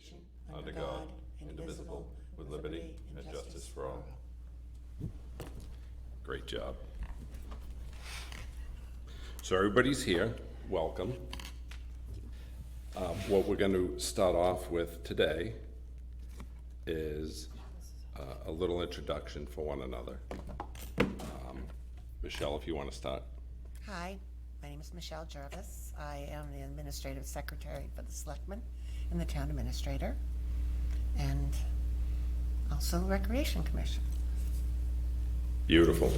nation, under God, indivisible, with liberty and justice for all. Great job. So everybody's here, welcome. What we're going to start off with today is a little introduction for one another. Michelle, if you want to start. Hi, my name is Michelle Jervis. I am the Administrative Secretary for the Selectmen and the Town Administrator, and also Recreation Commission. Beautiful.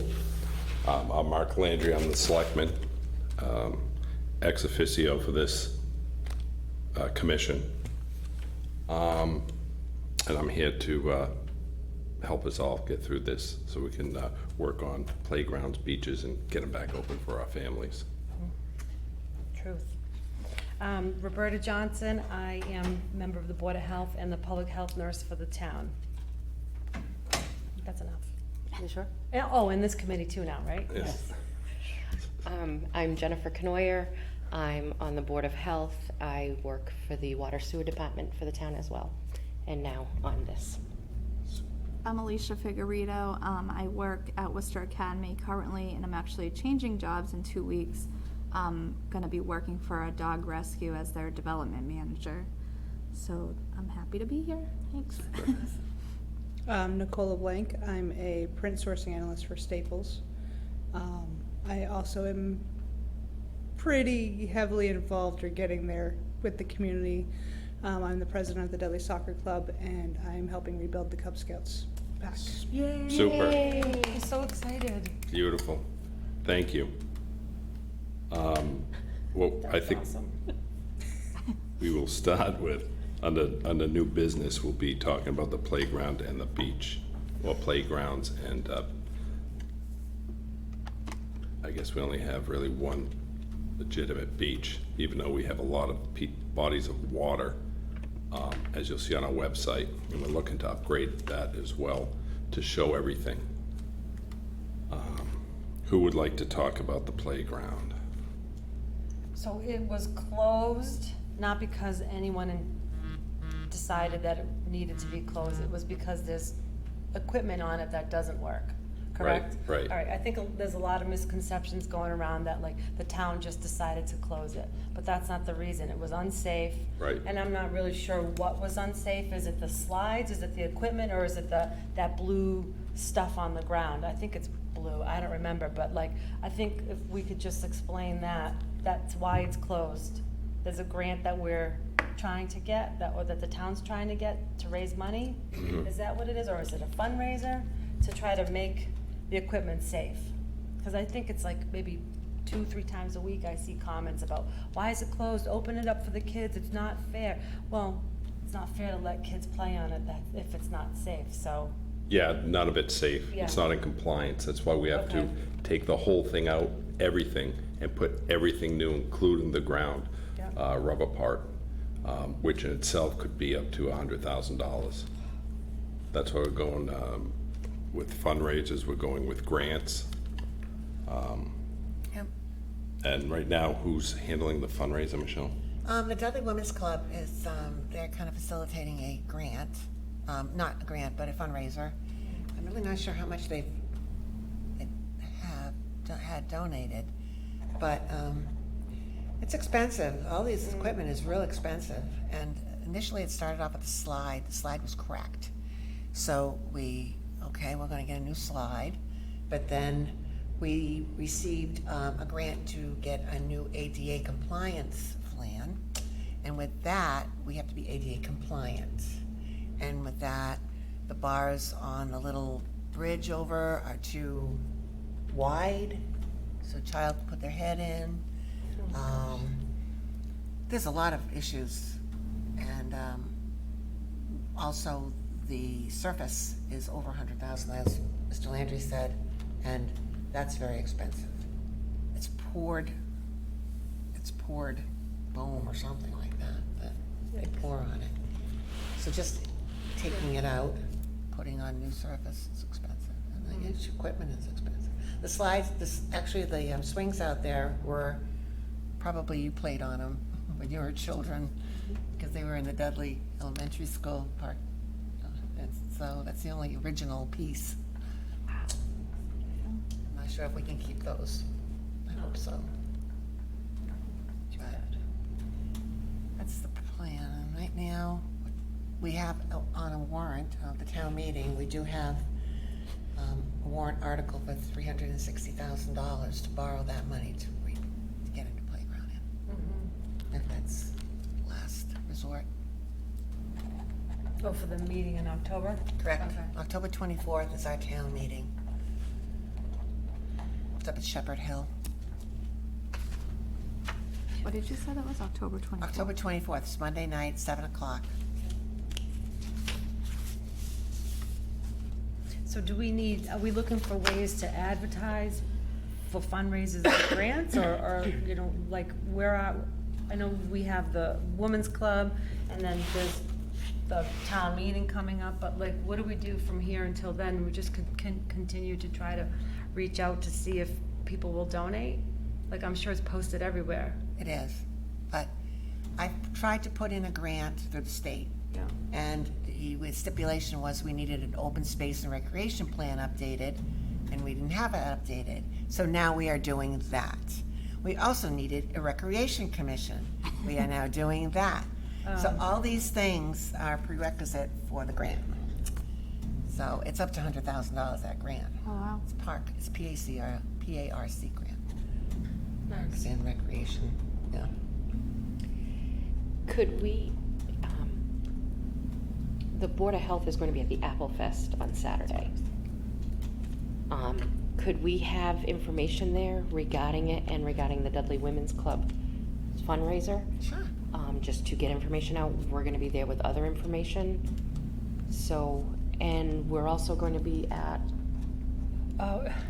I'm Mark Landry. I'm the selectman, ex officio for this commission. And I'm here to help us all get through this so we can work on playgrounds, beaches, and get them back open for our families. Truth. Roberta Johnson, I am a member of the Board of Health and the public health nurse for the town. That's enough. You sure? Yeah, oh, and this committee too now, right? Yes. I'm Jennifer Knoyer. I'm on the Board of Health. I work for the Water Sewer Department for the town as well, and now on this. I'm Alicia Figueredo. I work at Worcester Academy currently, and I'm actually changing jobs in 2 weeks. I'm gonna be working for a dog rescue as their development manager. So I'm happy to be here. Thanks. Nicola Blank. I'm a print sourcing analyst for Staples. I also am pretty heavily involved or getting there with the community. I'm the president of the Dudley Soccer Club, and I'm helping rebuild the Cub Scouts back. Yay! Super. I'm so excited. Beautiful. Thank you. Well, I think Awesome. we will start with, under new business, we'll be talking about the playground and the beach, or playgrounds, and I guess we only have really one legitimate beach, even though we have a lot of bodies of water, as you'll see on our website, and we're looking to upgrade that as well to show everything. Who would like to talk about the playground? So it was closed, not because anyone decided that it needed to be closed. It was because there's equipment on it that doesn't work, correct? Right. All right, I think there's a lot of misconceptions going around that like the town just decided to close it, but that's not the reason. It was unsafe. Right. And I'm not really sure what was unsafe. Is it the slides, is it the equipment, or is it that blue stuff on the ground? I think it's blue, I don't remember, but like, I think if we could just explain that, that's why it's closed. There's a grant that we're trying to get, or that the town's trying to get to raise money. Mm-hmm. Is that what it is, or is it a fundraiser to try to make the equipment safe? Because I think it's like maybe 2-3 times a week I see comments about, why is it closed? Open it up for the kids, it's not fair. Well, it's not fair to let kids play on it if it's not safe, so. Yeah, none of it's safe. Yeah. It's not in compliance. That's why we have to Okay. take the whole thing out, everything, and put everything new, including the ground, Yeah. rubber part, which in itself could be up to $100,000. That's why we're going with fundraisers. We're going with grants. Yep. And right now, who's handling the fundraiser, Michelle? The Dudley Women's Club is, they're kind of facilitating a grant, not a grant, but a fundraiser. I'm really not sure how much they had donated, but it's expensive. All this equipment is real expensive, and initially it started off with a slide. The slide was cracked, so we're going to get a new slide, but then we received a grant to get a new ADA compliance plan, and with that, we have to be ADA compliant. And with that, the bars on the little bridge over are too wide, so a child can put their head in. There's a lot of issues, and also the surface is over $100,000, as Mr. Landry said, and that's very expensive. It's poured foam or something like that they pour on it. So just taking it out, putting on new surface is expensive, and the equipment is expensive. The slides, the swings out there were, probably you played on them, when you were children, because they were in the Dudley Elementary School park. So that's the only original piece. I'm not sure if we can keep those. I hope so. But that's the plan. And right now, we have on a warrant of the town meeting, we do have a warrant article for $360,000 to borrow that money to get a new playground in. If that's last resort. Oh, for the meeting in October? Correct. Okay. October 24th is our town meeting. It's up at Shepherd Hill. What did you say that was, October 24th? October 24th, it's Monday night, 7 o'clock. So do we need, are we looking for ways to advertise for fundraisers and grants, or, you know, like, I know we have the Women's Club, and then there's the town meeting coming up, but like, what do we do from here until then? We just can continue to try to reach out to see if people will donate? Like, I'm sure it's posted everywhere. It is, but I tried to put in a grant through the state. Yeah. And the stipulation was we needed an open space and recreation plan updated, and we didn't have it updated. So now we are doing that. We also needed a recreation commission. We are now doing that. So all these things are prerequisite for the grant. So it's up to $100,000, that grant. Oh, wow. It's PARC grant. Nice. And recreation, yeah. Could we, the Board of Health is going to be at the Apple Fest on Saturday. Could we have information there regarding it and regarding the Dudley Women's Club fundraiser? Sure. Just to get information out. We're gonna be there with other information. So, and we're also going to be at,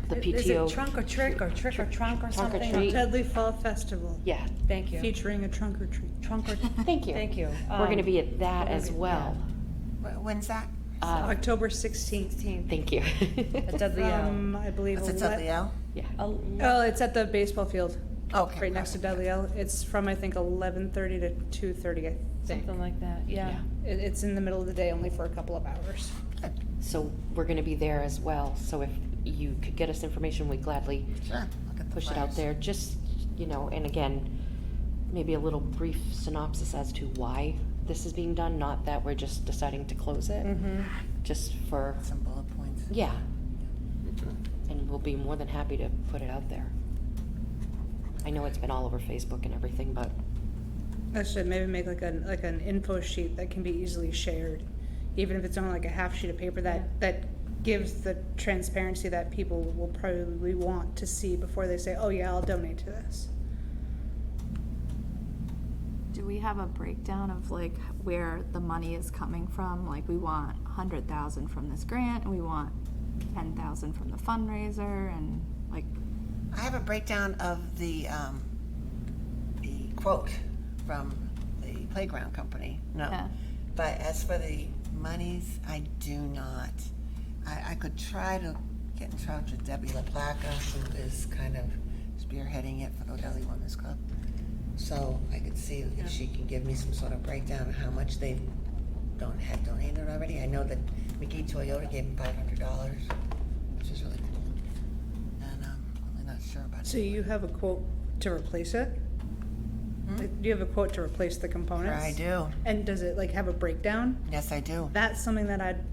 The Is PTO it trunk or trick, or trick or trunk or Trunk or something? treat. Dudley Fall Festival, yeah, Thank you. featuring a trunk or treat. Trunk or, thank you. thank you. We're gonna be at that as well. When's that? October 16th. 16th. Thank you. At Dudley I believe. What's it, Dudley L? Yeah. Oh, it's at the baseball field, Okay. right next to Dudley L. It's from, I think, 11:30 to 2:30, I think. Something like that, yeah. It's in the middle of the day, only for a couple of hours. So we're gonna be there as well, so if you could get us information, we'd gladly Sure. I'll get the push it out flyers. there, just, you know, and again, maybe a little brief synopsis as to why this is being done, not that we're just deciding to close it, just for, Some bullet points. yeah. And we'll be more than happy to put it out there. I know it's been all over Facebook and everything, but I should maybe make like an info sheet that can be easily shared, even if it's only like a half sheet of paper that gives the transparency that people will probably want to see before they say, oh yeah, I'll donate to this. Do we have a breakdown of like where the money is coming from? Like, we want 100,000 from this grant, and we want 10,000 from the fundraiser, and like, I have a breakdown of the quote from the playground company. No. Yeah. But as for the monies, I do not. I could try to get in touch with Debbie LaPlaca, who is kind of spearheading it for the Dudley Women's Club. So I could see if she can give me some sort of breakdown of how much they had donated already. I know that McGee Toyota gave them $500, which is really cool. And I'm really not sure about it. So you have a quote to replace it? Like, do you have a quote to replace the components? I do. And does it like have a breakdown? Yes, I do. That's something that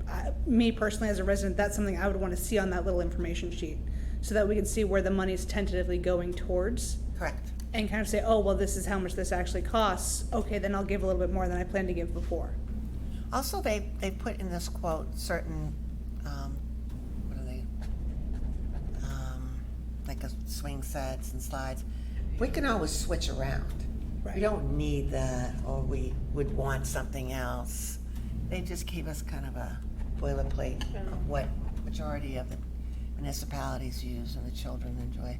me personally as a resident, that's something I would want to see on that little information sheet, so that we can see where the money's tentatively going towards, Correct. and kind of say, oh, well, this is how much this actually costs. Okay, then I'll give a little bit more than I planned to give before. Also, they put in this quote certain, what are they? Like a swing sets and slides. We can always switch around. Right. We don't need that, or we would want something else. They just gave us kind of a boilerplate of what majority of the municipalities use and the children enjoy.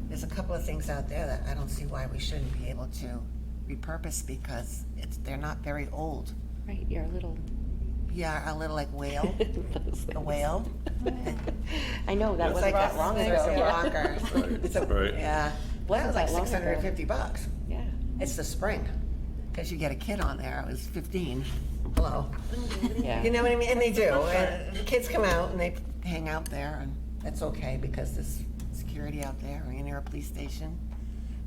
There's a couple of things out there that I don't see why we shouldn't be able to repurpose, because they're not very old. right, you're a little. Yeah, a little like whale, Those a whale. I know, that It's wasn't like that long it's ago. a yeah. rocker. It's a, Right. yeah. Well, Wasn't that was like that long ago. $650. Yeah, It's the spring, because you get a kid on there, I was 15, hello. Yeah. You know what I mean? And they do, and the kids come out and they hang out there, and that's okay, because there's security out there, we're near a police station.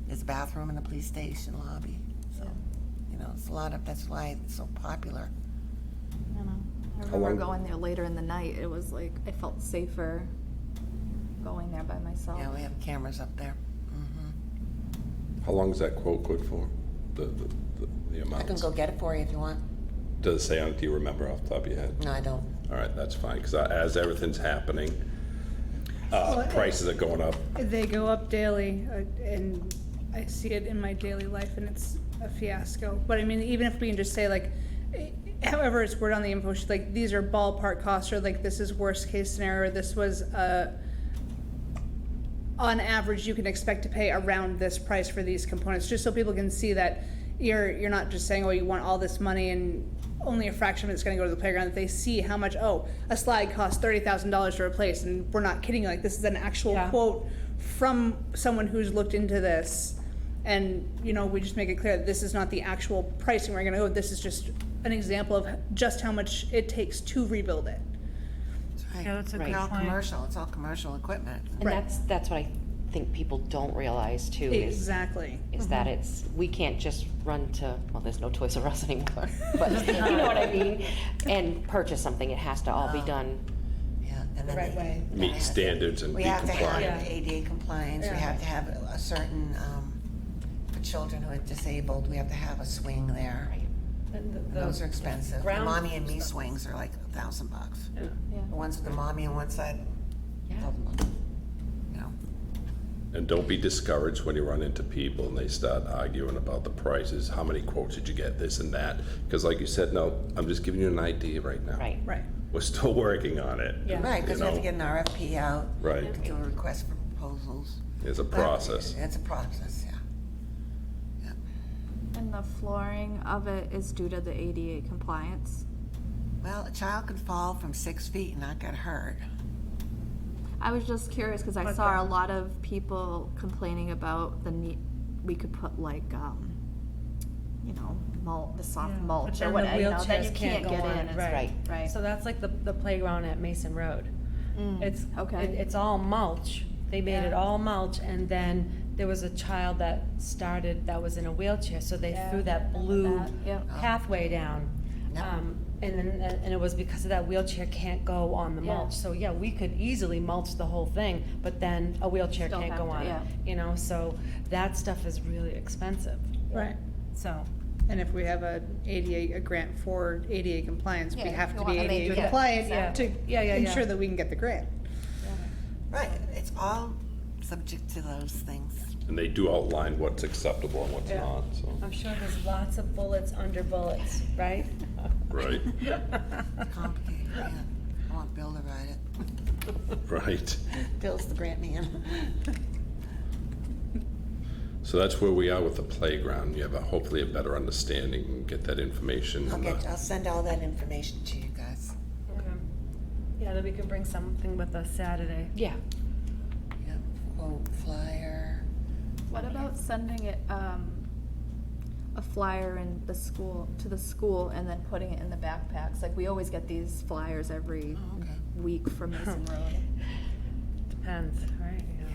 There's a bathroom in the police station lobby, so, you know, it's a lot of, that's why it's so popular. I know. I How remember long- going there later in the night. It was like, I felt safer going there by myself. Yeah, we have cameras up there. How long is that quote good for? The I amount? can go get it for you if you want. Does it say on it? Do you remember off the top of your head? No, I don't. All right, that's fine, because as everything's happening, prices are going up. They go up daily, and I see it in my daily life, and it's a fiasco. But I mean, even if we can just say like, however it's worded on the info sheet, like these are ballpark costs, or like this is worst case scenario, this was on average you can expect to pay around this price for these components, just so people can see that you're not just saying, oh, you want all this money and only a fraction of it's going to go to the playground. That they see how much, oh, a slide costs $30,000 to replace, and we're not kidding you, like this is an actual Yeah. quote from someone who's looked into this, and you know, we just make it clear that this is not the actual pricing we're going to go. This is just an example of just how much it takes to rebuild it. That's right. Yeah, that's a Right. good It's all point. commercial, it's all commercial equipment. And Right. that's what I think people don't realize too, Exactly. is that we can't just run to, well, there's no Toys R Us anymore, but you know what I mean? And purchase something, it has to all be done. Yeah, and then right way. then Meet they have- standards and We be have to have compliant. ADA compliance, we Yeah. have to have a certain, for children who are disabled, we have to have a swing there. Right. And And those are expensive. The ground mommy and me stuff. swings are like $1,000. Yeah. Yeah. The ones with the mommy on one side, Yeah. $1,000. You know, And don't be discouraged when you run into people and they start arguing about the prices. How many quotes did you get, this and that? Because like you said, no, I'm just giving you an idea right now. Right. Right. We're still working on it. Yeah. right, because we have to know? get an RFP out. Right. Do a request for proposals. It's a But process. It's a process, yeah. And the flooring of it is due to the ADA compliance. Well, a child could fall from 6 feet and not get hurt. I was just curious because I But saw the- a lot of people complaining about the need. We could put like, you know, mulch, the soft Yeah, mulch but or then the whatever. You know, then you wheelchairs can't can't get go on in. it, right. Right. So that's like the playground at Mason Road. It's, okay. it's all mulch. They made it Yeah. all mulch, and then there was a child that started, that was in a wheelchair, so they threw that blue that, yep. pathway down. Yep. And then, and it was because of that wheelchair can't go on the Yeah. mulch. So, yeah, we could easily mulch the whole thing, but then a wheelchair Still can't have go to, on it. yeah. You know, so that stuff is really expensive, Right. so. And if we have a grant for ADA compliance, we Yeah, have you to want be them ADA ADA, compliant exactly. to Yeah, yeah, yeah. ensure that we can get the grant. Right, it's all subject to those things. And they do outline what's acceptable and what's Yeah. not, so. I'm sure there's lots of bullets under bullets, right? Right, It's complicated, yeah. I want Bill to write it. right. Bill's the grant man. So that's where we are with the playground. You have hopefully a better understanding and get that information. I'll send all that information to you guys. Okay. Yeah, then we could bring something with us Saturday. Yeah. Yeah, quote, flyer. What about sending it, a flyer in the school, to the school and then putting it in the backpacks? Like, we always get these flyers every Oh, okay. week from Mason Road. Depends, right? Yeah.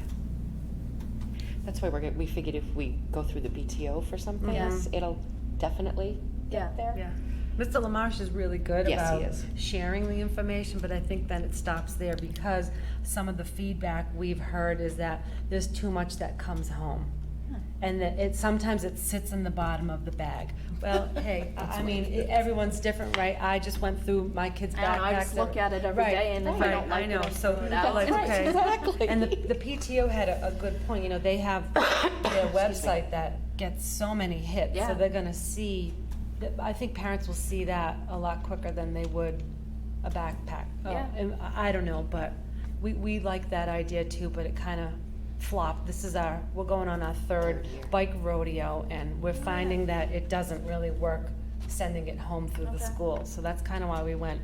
That's why we figured if we go through the BTO for some things, it'll definitely Yeah. get there. Yeah. Mr. LaMarche is really good Yes, he about is. sharing the information, but I think then it stops there because some of the feedback we've heard is that there's too much that comes home. And that sometimes it sits in the bottom of the bag. Well, hey, I mean, everyone's different, right? I just went through my kids' backpacks. I don't know, I just look at it every Right, day, and if I right, don't like I know, it, I so, throw it out. like, Right, okay. exactly. And the PTO had a good point, you know, they have their website that gets so many hits, Yeah. so they're gonna see, I think parents will see that a lot quicker than they would a backpack. Yeah. And I don't know, but we like that idea too, but it kinda flopped. We're going on our third year. bike rodeo, and we're finding that it doesn't really work sending it home through the Okay. school. So that's kinda why we went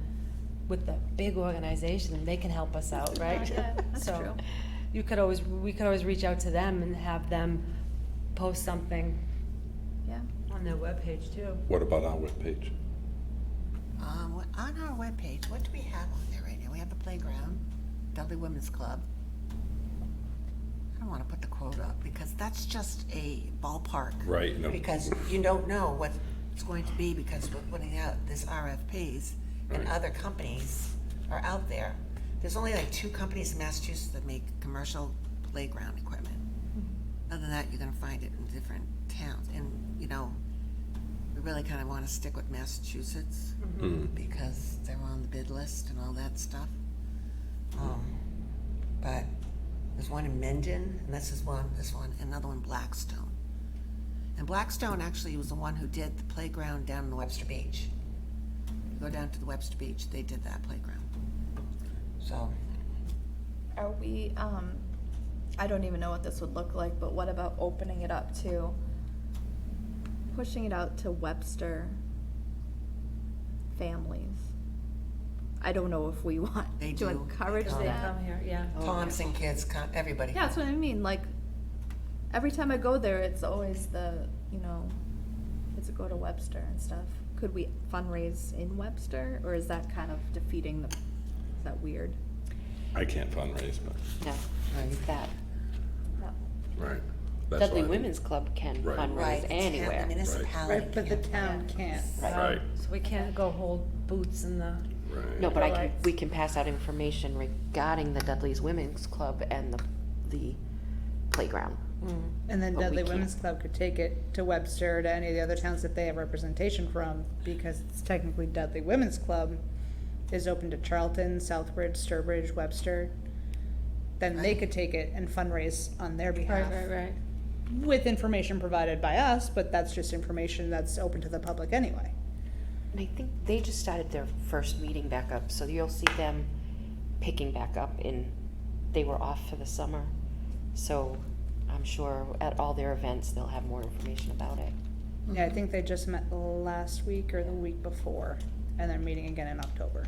with the big organization, and they can help us out, right? Yeah, that's So, true. we could always reach out to them and have them post something Yeah. On their webpage too. What about our webpage? On our webpage, what do we have on there right now? We have the playground, Dudley Women's Club. I don't wanna put the quote up, because that's just a ballpark. Right, no. Because you don't know what it's going to be, because we're putting out this RFPs, and Right. other companies are out there. There's only like 2 companies in Massachusetts that make commercial playground equipment. Other than that, you're gonna find it in different towns, and, you know, we really kinda wanna stick with Massachusetts, because they're on the bid list and all that stuff. But there's one in Mendon, and this one, another one, Blackstone. And Blackstone actually was the one who did the playground down in the Webster Beach. You go down to the Webster Beach, they did that playground. So, Are we, I don't even know what this would look like, but what about opening it up to, pushing it out to Webster families? I don't know if we want They to do. encourage They They that. come here, yeah. Thompson kids, everybody. Yeah, that's what I mean, like, every time I go there, it's always the, you know, it's a go to Webster and stuff. Could we fundraise in Webster, or is that kind of defeating the, is that weird? I can't fundraise, but, No, it's that. No. right. That's Dudley why- Women's Club can Right. Right, fundraise the town- anywhere. The municipality. Right, but the town can't. Right, So we can't go hold boots in the, right. No, but Right. we can pass out information regarding the Dudley's Women's Club and the playground. And then But we Dudley can't. Women's Club could take it to Webster, to any of the other towns that they have representation from, because it's technically Dudley Women's Club is open to Charlton, Southbridge, Sturbridge, Webster. Then they could take it and fundraise on their behalf. right. With information provided by us, but that's just information that's open to the public anyway. And I think they just started their first meeting back up, so you'll see them picking back up they were off for the summer. So I'm sure at all their events, they'll have more information about it. Yeah, I think they just met last week or the week before, and they're meeting again in October.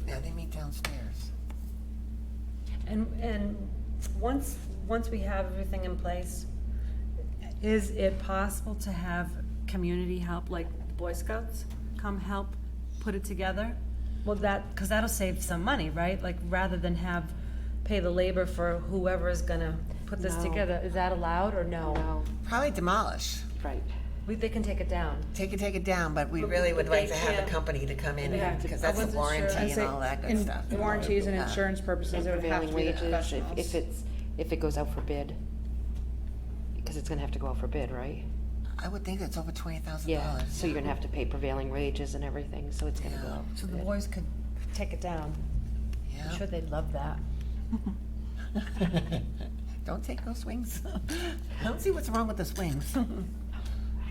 Yeah, they meet downstairs. And once we have everything in place, is it possible to have community help, like Boy Scouts, come help put it together? Well, because that'll save some money, right? Like, rather than pay the labor for whoever is gonna put this No. together, is that allowed or no? No, Probably demolish. right. They can take it down. Take it down, but we But- really would but like they to have can't- the company to come in, Yeah, because I that's the wasn't sure. warranty I'd and say all that good in stuff. warranties and Yeah. insurance purposes, And it would have to prevailing be the wages, professionals. if it goes out for bid. Because it's gonna have to go out for bid, right? I would think it's over $20,000. Yeah, so you're gonna have to pay prevailing wages and everything, so it's gonna go Yeah. out. So for the bid. boys could take it down. I'm sure they'd love that. Don't take those swings. I don't see what's wrong with the swings.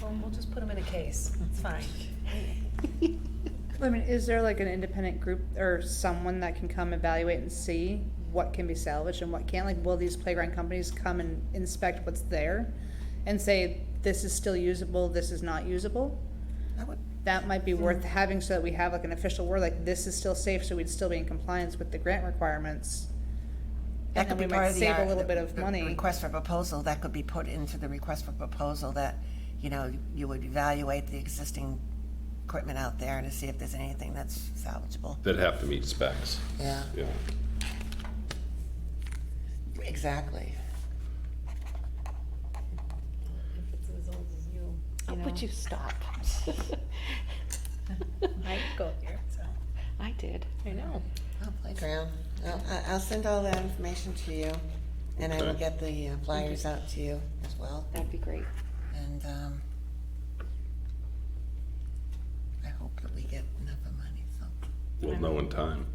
Well, we'll just put them in a case. It's fine. I mean, is there like an independent group or someone that can come evaluate and see what can be salvaged and what can't? Like, will these playground companies come and inspect what's there and say, this is still usable, this is not usable? That might be worth having so that we have like an official word, like, this is still safe, so we'd still be in compliance with the grant requirements. That And could then be we part might of the save a little bit of the money. request for proposal. That could be put into the request for proposal, that, you know, you would evaluate the existing equipment out there to see if there's anything that's salvageable. They'd have to meet specs, Yeah, yeah. exactly. If it's as old as you, Oh, but you stop. I go here, so. I did. I know. Oh, playground. I'll send all that information to you, and I will Okay. get the flyers out to you as well. That'd be great. And I hope that we get enough of money, so. We'll know in time.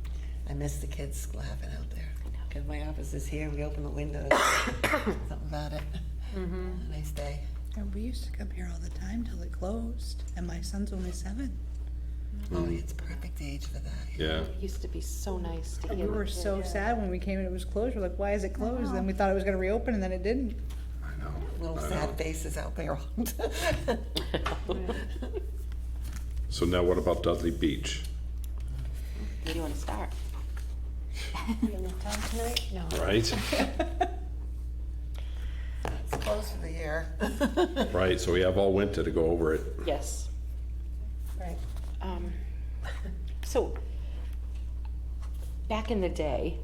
I miss the kids laughing out there. Because my office is here, we open the windows, something about it. Nice day. And we used to come here all the time till it closed, and my son's only 7. Oh, it's perfect age for that. Yeah, It used to be so nice to We hear. were so sad when we came and it was closed. We're like, why is it closed? Then we thought it was gonna reopen, and then it didn't. I know. Little I sad know. faces out there. So now what about Dudley Beach? Where do you wanna start? You enough time tonight? No. Right? It's closed closed for the year. Right, so we have all winter to go over it. Yes. Right. So, back in the day,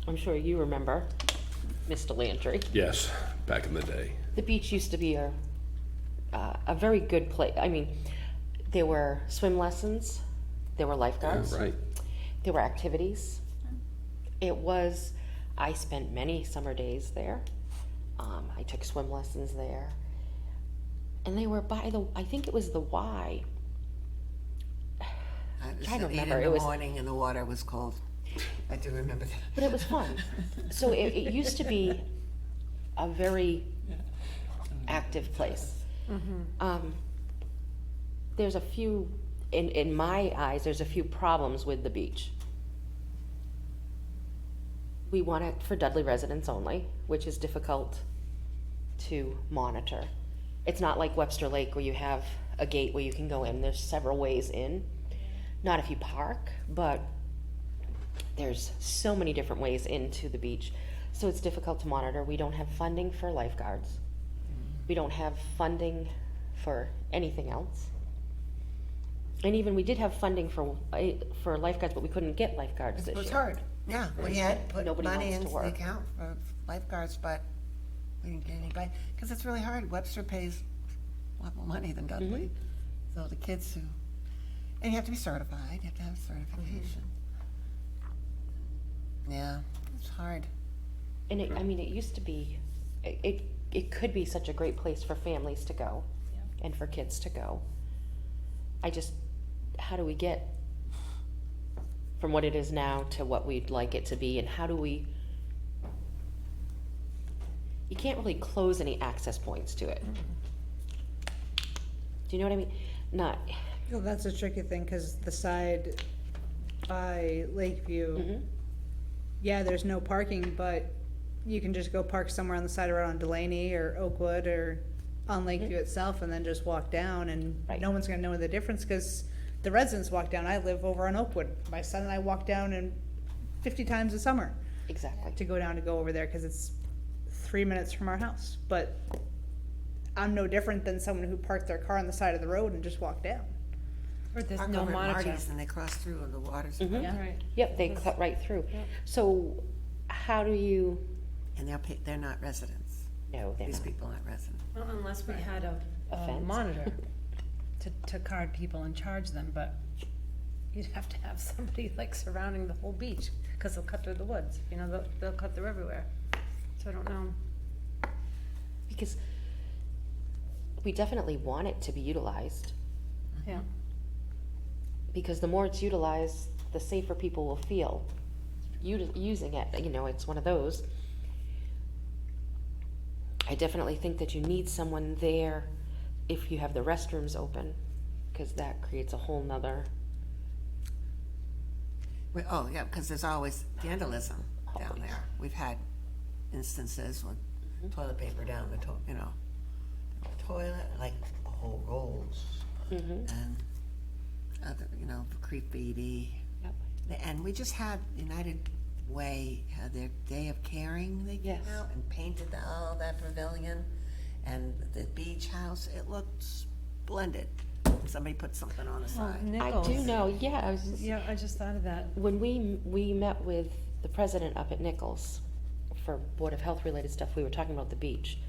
I'm sure you remember, Mr. Landry, Yes, back in the day. the beach used to be a very good place. I mean, there were swim lessons, there were Yeah, lifeguards, right. there were activities. I spent many summer days there. I took swim lessons there. And they were I think it was the Y. I was Trying to at 8 remember, in it the was- morning and the water was cold. I do remember that. But it was fun. So it used to be a very active place. There's a few, in my eyes, there's a few problems with the beach. We want it for Dudley residents only, which is difficult to monitor. It's not like Webster Lake where you have a gate where you can go in. There's several ways in. Not if you park, but there's so many different ways into the beach. So it's difficult to monitor. We don't have funding for lifeguards. We don't have funding for anything else. And even we did have funding for lifeguards, but we couldn't get lifeguards this It year. was hard. Yeah, we had put Nobody money wants to into the work. account for lifeguards, but we didn't get anybody, because it's really hard. Webster pays a lot more money than Dudley. So the kids who, and you have to be certified, you have to have certification. Yeah, it's hard. And it used to be, it could be such a great place for families to go and for kids to go. How do we get from what it is now to what we'd like it to be, and how do we, you can't really close any access points to it. Do you know what I mean? Well, that's a tricky thing, because the side by Lakeview, yeah, there's no parking, but you can just go park somewhere on the side around Delaney or Oakwood or on Lakeview itself, and then just walk down, and Right. no one's gonna know the difference, because the residents walk down. I live over on Oakwood. My son and I walk down 50 times a summer Exactly. to go over there, because it's 3 minutes from our house. But I'm no different than someone who parked their car on the side of the road and just walked down. Or there's Park no over at monitor. Marty's and they cross through and the water's, Mhm. Yeah, right. Yep, they cut right through. So how do you, and they're not residents. no, they're These not. people aren't residents. Well, unless we had a fence? monitor to card people and charge them, but you'd have to have somebody like surrounding the whole beach, because they'll cut through the woods, they'll cut through everywhere. So I don't know. Because we definitely want it to be utilized, Yeah. because the more it's utilized, the safer people will feel using it. It's one of those. I definitely think that you need someone there if you have the restrooms open, because that creates a whole nother, Oh, yeah, because there's always vandalism down there. We've had instances with toilet paper down the toilet, like whole rolls, and other, graffiti. Yep. And we just had United Way had their day of caring. They came Yes. out and painted all that pavilion and the beach house. It looked splendid. Somebody put something on the side. I do know, yeah, I just thought of that. when we met with the president up at Nichols for Board of Health related stuff, we were talking about the beach,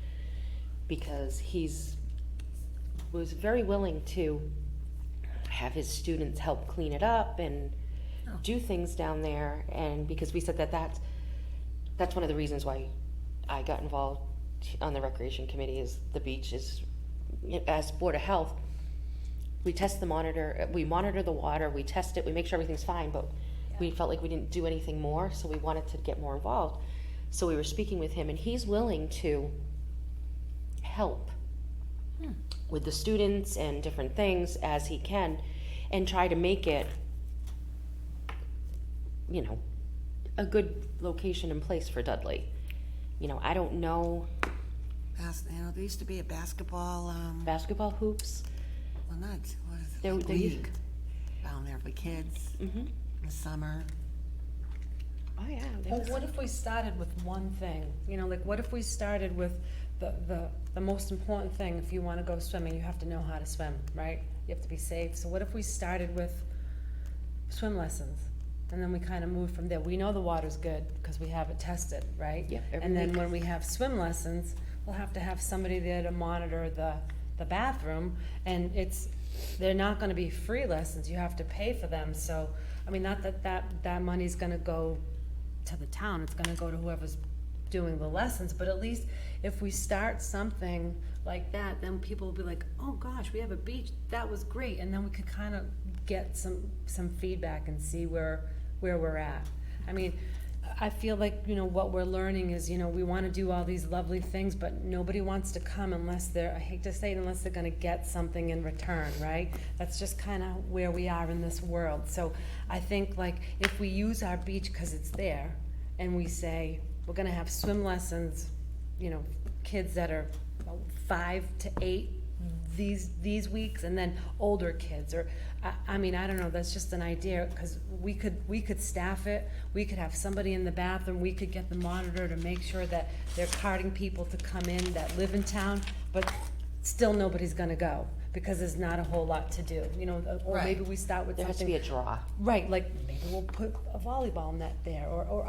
because was very willing to have his students help clean it up and do things down there, and because we said that's one of the reasons why I got involved on the recreation committee, is the beach is, as Board of Health, we monitor the water, we test it, we make sure everything's fine, but we felt like we didn't do anything more, so we wanted to get more involved. So we were speaking with him, and he's willing to help with the students and different things as he can, and try to make it, a good location and place for Dudley. I don't know, There used to be a basketball, basketball hoops. well, not, what is it, There used- league down there for kids Mm-hmm. in the summer. Oh, yeah. Well, what if we started with one thing? What if we started with the most important thing, if you wanna go swimming, you have to know how to swim, right? You have to be safe. So what if we started with swim lessons? And then we kinda move from there. We know the water's good, because we have it tested, right? Yeah, every And then week. when we have swim lessons, we'll have to have somebody there to monitor the bathroom, and they're not gonna be free lessons, you have to pay for them, so, I mean, not that money's gonna go to the town, it's gonna go to whoever's doing the lessons, but at least if we start something like that, then people will be like, oh gosh, we have a beach, that was great, and then we could kind of get some feedback and see where we're at. I mean, I feel like, what we're learning is, we wanna do all these lovely things, but nobody wants to come unless I hate to say it, unless they're gonna get something in return, right? That's just kinda where we are in this world. So I think, like, if we use our beach, cause it's there, and we say, we're gonna have swim lessons, kids that are 5 to 8 these weeks, and then older kids, or, I mean, I don't know, that's just an idea, because we could staff it, we could have somebody in the bathroom, we could get the monitor to make sure that they're carting people to come in that live in town, but still nobody's gonna go, because there's not a whole lot to do, or Right. maybe we start with There has to something. be a draw. Right, like, maybe we'll put a volleyball net there, or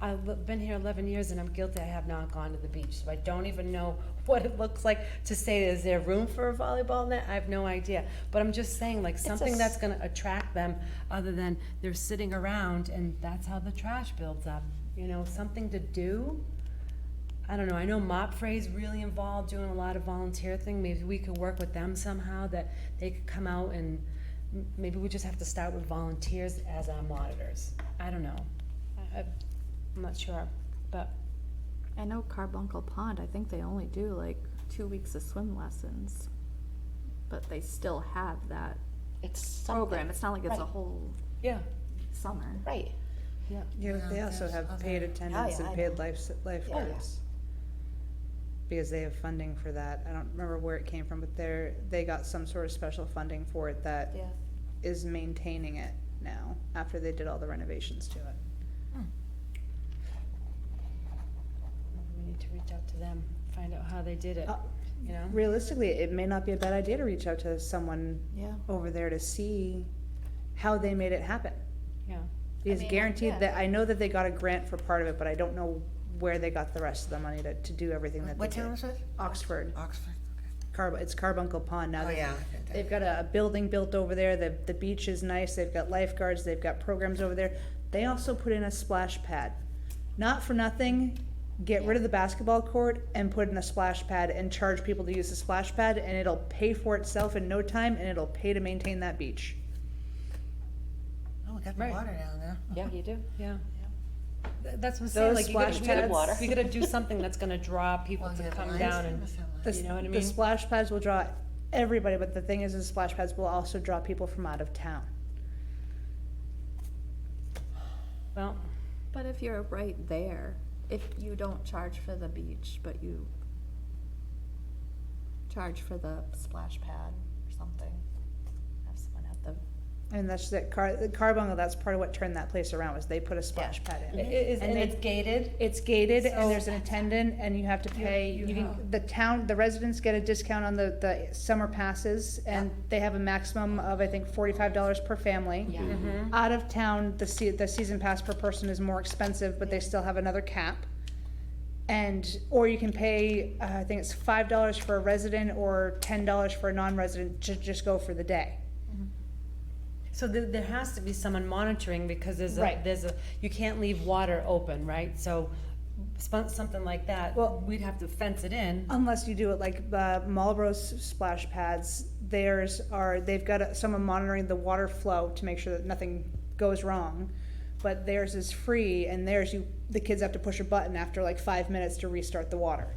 I've been here 11 years and I'm guilty, I have not gone to the beach, so I don't even know what it looks like to say, is there room for a volleyball net? I have no idea, but I'm just saying, like, something that's gonna attract them, other than they're sitting around, and that's how the trash builds up, something to do. I don't know, I know Mop Fray's really involved, doing a lot of volunteer thing, maybe we could work with them somehow, that they could come out, and maybe we just have to start with volunteers as our monitors, I don't know. I'm not sure, but, I know Carbuncle Pond, I think they only do like 2 weeks of swim lessons, but they still have that It's program. something. It's not like it's a Right. whole yeah, summer. Right. yeah. Yeah, but they Yeah, also there's have other- paid attendance yeah, and I paid know. lifeguards. Because they have funding for that. I don't remember where it came from, but they got some sort of special funding for it that Yeah. is maintaining it now, after they did all the renovations to it. Maybe we need to reach out to them, find out how they did it, Uh, you know? Realistically, it may not be a bad idea to reach out to someone Yeah. over there to see how they made it happen. Yeah, Because mean, guaranteed yeah. that, I know that they got a grant for part of it, but I don't know where they got the rest of the money to do everything that they What did. town was it? Oxford. Oxford, It's Carbuncle Pond now. oh, yeah. They've got a building built over there, the beach is nice, they've got lifeguards, they've got programs over there. They also put in a splash pad. Not for nothing, get rid of the basketball court and put in a splash pad and charge people to use the splash pad, and it'll pay for itself in no time, and it'll pay to maintain that beach. Oh, we got the Right. water down there. Yeah, you do. yeah. That's what I'm saying, Those like, you gotta, splash you gotta, pads- water. you gotta do something that's gonna draw people Well, to yeah, the come Lions down Club and, must have The, Lions. you know what I the mean? splash pads will draw everybody, but the thing is, the splash pads will also draw people from out of town. Well, But if you're right there, if you don't charge for the beach, but you charge for the splash pad or something, have someone at the, And that's the Carbuncle, that's part of what turned that place around, was they put a splash pad in. and they- it's gated, It's gated, So- and there's an attendant, and you have to pay, the residents get a discount on the summer passes, and they have a maximum of, I think, $45 per family. Yeah. Mm-hmm. Out of town, the season pass per person is more expensive, but they still have another cap. Or you can pay, I think it's $5 for a resident or $10 for a non-resident, just go for the day. so there has to be someone monitoring, because Right. you can't leave water open, right? So, something like that, Well- we'd have to fence it in. Unless you do it like Marlboro's splash pads, they've got someone monitoring the water flow to make sure that nothing goes wrong. But theirs is free, and the kids have to push a button after like 5 minutes to restart the water.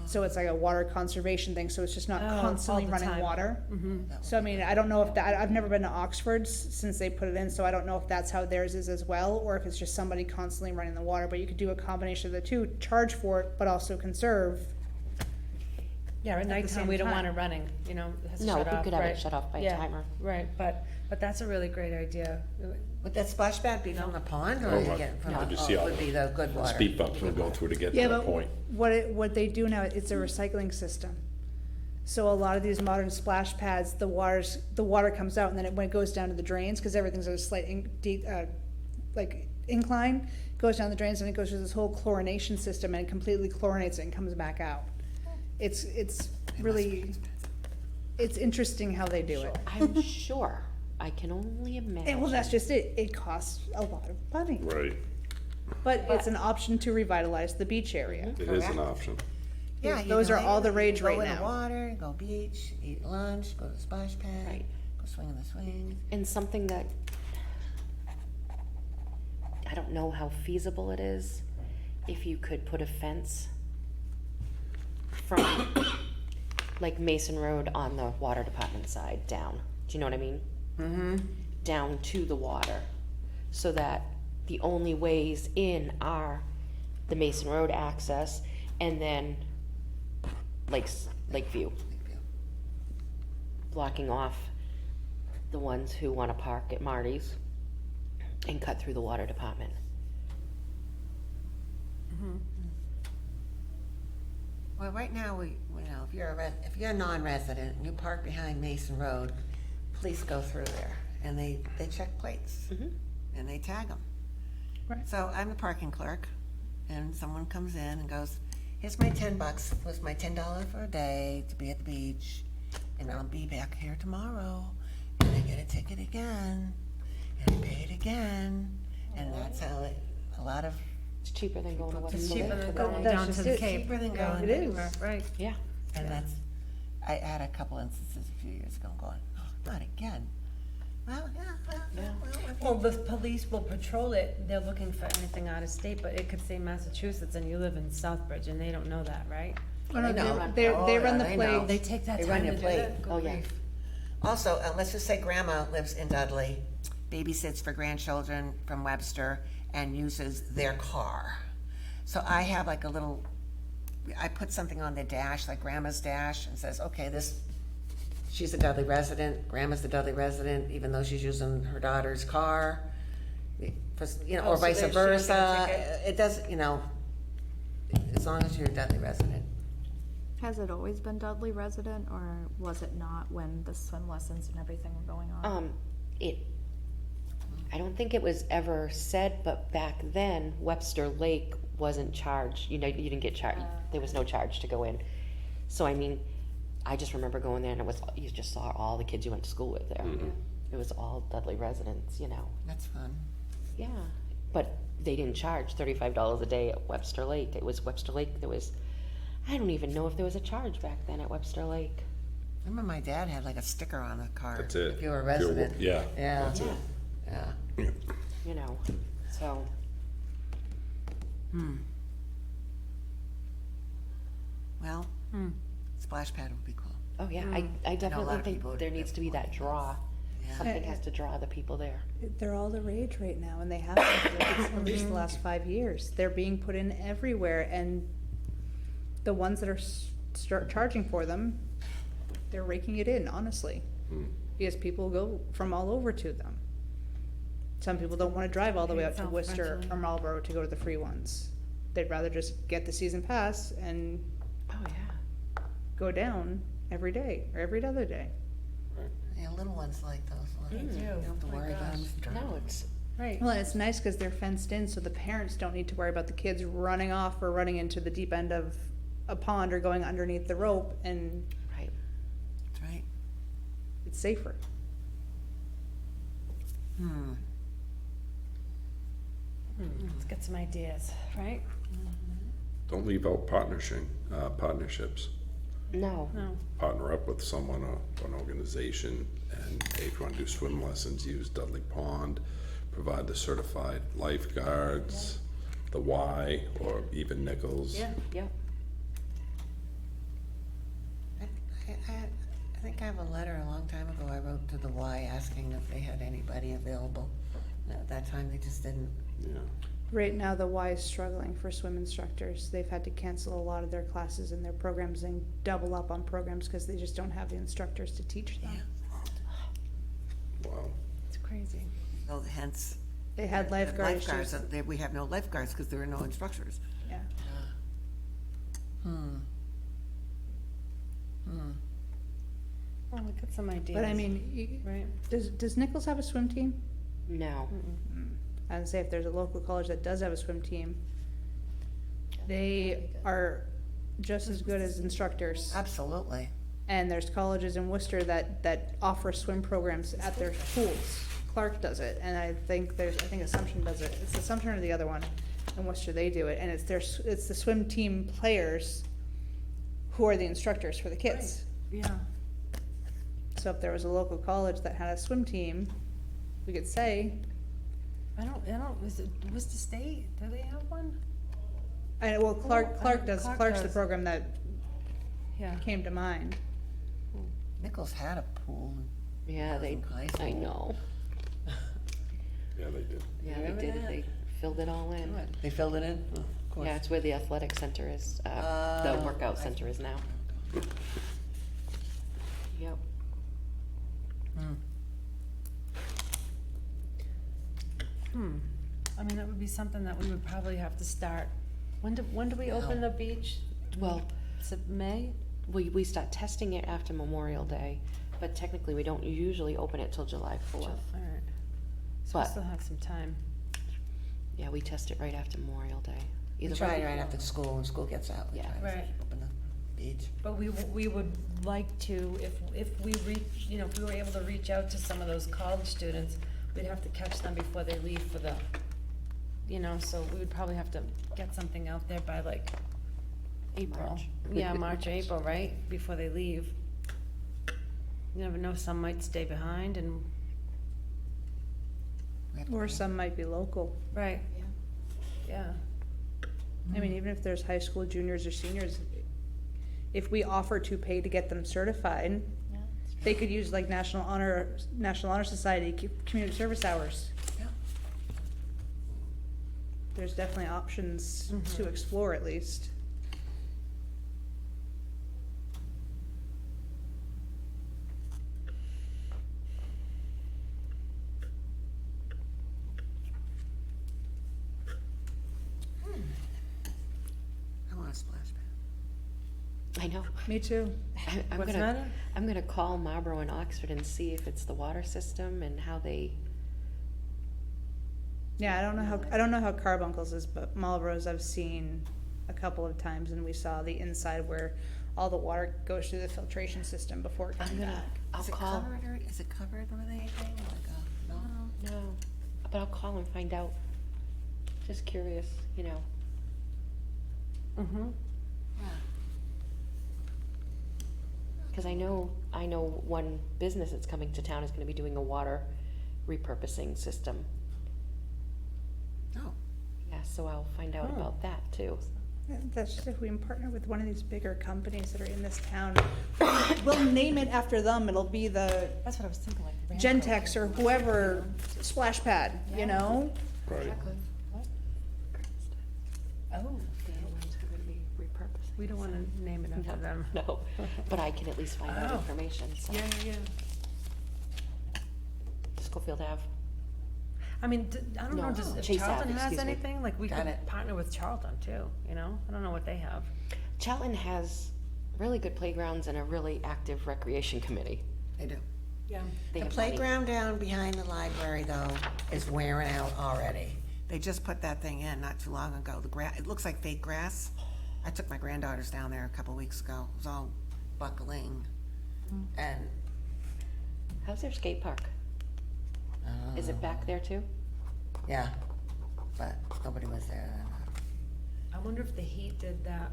So it's like a water conservation thing, so it's just not Oh, constantly all the running time. water. Mm-hmm. So I mean, I don't know if I've never been to Oxford's since they put it in, so I don't know if that's how theirs is as well, or if it's just somebody constantly running the water, but you could do a combination of the two, charge for it, but also conserve. Yeah, at the nighttime, same we don't want it time. running, it has to No, shut we off, could have it right? shut off by a Yeah, timer. Right, but that's a really great idea. Would that splash pad be from the pond, or Oh, you I- get it from I the, just see all would be the good water? Speed bumps will go through to get to Yeah, that but point. what they do now, it's a recycling system. So a lot of these modern splash pads, the water comes out, and then when it goes down to the drains, because everything's at a slight like incline, goes down the drains, and it goes through this whole chlorination system, and it completely chlorinates it and comes back out. It's It must be really, expensive. it's interesting how they do it. I'm sure, I can only imagine. And well, that's just it, it costs a lot of money, Right, but it's an option to revitalize the beach area. it is an Correct. option. Yeah, you Those can are all the you rage can right Go in now. the water, go beach, eat lunch, go to the splash pad, Right. go swing in the swings. And something that, I don't know how feasible it is, if you could put a fence from, like Mason Road on the water department side down, do you know what I mean? Mm-hmm. Down to the water, so that the only ways in are the Mason Road access, and then Lakeview, blocking off the ones who wanna park at Marty's and cut through the water department. Well, right now, you know, if you're a non-resident and you park behind Mason Road, police go through there and they check plates Mhm. and they tag them. Right. So I'm the parking clerk, and someone comes in and goes, "Here's my $10. Was my $10 for a day to be at the beach, and I'll be back here tomorrow." And I get a ticket again, and I pay it again, and that's how a lot of It's cheaper than going to West It's Lake. cheaper than But going that's down to just the it. Cape. cheaper than Yeah, going it is. anywhere. Right. Yeah, And I had a couple instances a few years ago going, "Oh, not again." Well, Yeah. Well, the police will patrol it, they're looking for anything out of state, but it could say Massachusetts and you live in Southbridge and they don't know that, right? Oh, no, They know. they Oh, run yeah, the they know. plate. They take that They time run to your do plate. that? Good Oh, yeah. grief. Also, let's just say grandma lives in Dudley, babysits for grandchildren from Webster, and uses their car. So I have like I put something on the dash, like grandma's dash, and says, okay, she's a Dudley resident, grandma's the Dudley resident, even though she's using her daughter's car, Oh, or so vice she don't get a versa. ticket? It does, as long as you're a Dudley resident. Has it always been Dudley resident, or was it not when the swim lessons and everything were going on? I don't think it was ever said, but back then Webster Lake wasn't charged, you didn't get charged, there was no charge to go in. So I mean, I just remember going there and you just saw all the kids you went to school with there. It was all Dudley residents, That's fun. yeah, but they didn't charge $35 a day at Webster Lake, it was Webster Lake, I don't even know if there was a charge back then at Webster Lake. I remember my dad had like a sticker on the car. That's it. If you were a If you're a- resident. yeah, Yeah. that's it. Yeah. So, Well, splash pad would be cool. oh yeah, I know a lot definitely of think people there needs to be that draw. Yeah. Something has to draw the people there. They're all the rage right now, and they have been for at least the last 5 years. They're being put in everywhere, and the ones that are start charging for them, they're raking it in, honestly. Because people go from all over to them. Some people don't wanna drive all the way out to Worcester or Marlboro to go to the free ones. They'd rather just get the season pass and Oh, yeah. go down every day, or every other day. Yeah, little ones like those. They do. You don't have to My worry about gosh. them driving. No, it's, Right. Well, and it's nice because they're fenced in, so the parents don't need to worry about the kids running off or running into the deep end of a pond or going underneath the rope, and right. That's right. it's safer. Let's get some ideas, right? Don't leave out partnerships. No, No. Partner up with someone or an organization, and hey, if you wanna do swim lessons, use Dudley Pond, provide the certified lifeguards, the Y, or even Nichols. Yeah. yep. I think I have a letter a long time ago I wrote to the Y asking if they had anybody available. At that time, they just didn't. Yeah. Right now, the Y is struggling for swim instructors. They've had to cancel a lot of their classes and their programs and double up on programs because they just don't have the instructors to teach them. Yeah. Wow. It's crazy. So hence. They had the lifeguard lifeguards, issues. we have no lifeguards because there are no instructors. Yeah. Oh, we got some ideas. But I mean, Right. does Nichols have a swim team? No. I would say if there's a local college that does have a swim team, they are just as good as instructors. Absolutely. And there's colleges in Worcester that offer swim programs at their schools. Clark does it, and I think Assumption does it. It's Assumption or the other one. In Worcester, they do it, and it's the swim team players who are the instructors for the kids. Yeah. So if there was a local college that had a swim team, we could say, I don't, is it Worcester State? Do they have one? Clark Clark does, Clark's the does. program that Yeah. came to mind. Nichols had a pool. Yeah, they, in high I school. know. Yeah, they did. Yeah, they Remember did it. that? They filled it all in. Good. They filled it in? Oh, of course. Yeah, it's where the athletic center is, the workout center is now. Yep. I mean, that would be something that we would probably have to start. When do we open the beach? Well, Is it May? we start testing it after Memorial Day, but technically we don't usually open it till July 4th. All right. So we But- still have some time. Yeah, we test it right after Memorial Day. We Either try right after school, when school gets out. We Yeah. try to Right. open the beach. But we would like to, if we reach, if we were able to reach out to some of those college students, we'd have to catch them before they leave for the, so we would probably have to get something out there by like April. March. Yeah, March, April, right, before they leave. You never know, some might stay behind and, We have to Or pay. some might be local. right. Yeah. I mean, even if there's high school juniors or seniors, if we offer to pay to get them certified, they could use like National Honor Society, community service hours. Yeah. There's definitely options to explore at least. I want a splash pad. I know. Me too. I'm What's gonna, that? I'm gonna call Marlboro and Oxford and see if it's the water system and how they, Yeah, I don't know how Carbuncles is, but Marlboro's I've seen a couple of times, and we saw the inside where all the water goes through the filtration system before it comes I'm gonna, back. I'll Is it call. covered or, is it covered with anything? Like, no? No, but I'll call and find out. Just curious, Mm-hmm. Yeah. cause I know one business that's coming to town is gonna be doing a water repurposing system. Oh, Yeah, so I'll find out Hmm. about that too. That's just if we partner with one of these bigger companies that are in this town, we'll name it after them. It'll be the That's what I was thinking, like. Gentex or whoever splash pad, you know? Right. Oh, They're the ones who are gonna be repurposing. we don't wanna name it after them. No, but I can at least find out Oh. information, so. Yeah. Schofield Ave. I mean, I don't know, No, if Chase Ave, Charlton has excuse me. anything, like, we Got could it. partner with Charlton too, I don't know what they have. Charlton has really good playgrounds and a really active recreation committee. they do. Yeah. They The have money. playground down behind the library, though, is wearing out already. They just put that thing in not too long ago. The grass, it looks like fake grass. I took my granddaughters down there a couple weeks ago. It was all buckling. And, How's their skate park? Is it back there too? yeah, but nobody was there. I wonder if the heat did that.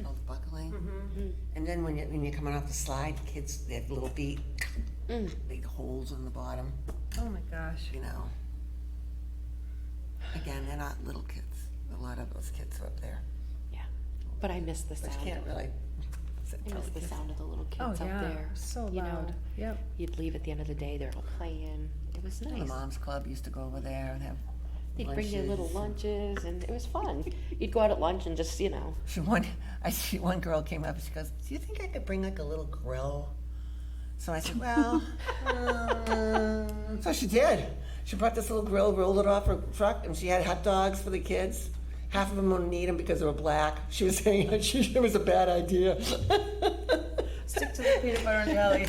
All the buckling. Mm-hmm. And then when you're coming off the slide, kids, they have little feet, Mm. big holes in the bottom, Oh my gosh. you know. Again, they're not little kids. A lot of those kids are up there. Yeah, but I miss the But sound. you can't really sit I tell miss the kids. sound of the little Oh, kids up yeah, there. so you know. loud, yep. You'd leave at the end of the day, they're all playing. It was The nice. Moms Club used to go over there and have They'd bring their little lunches. lunches and it was fun. You'd go out at lunch and just, I see one girl came up and she goes, "Do you think I could bring like a little grill?" So I said, "Well," so she did. She brought this little grill, rolled it off her truck, and she had hot dogs for the kids. Half of them wouldn't eat them because they were black. She was saying it was a bad idea. Stick to the peanut butter and jelly.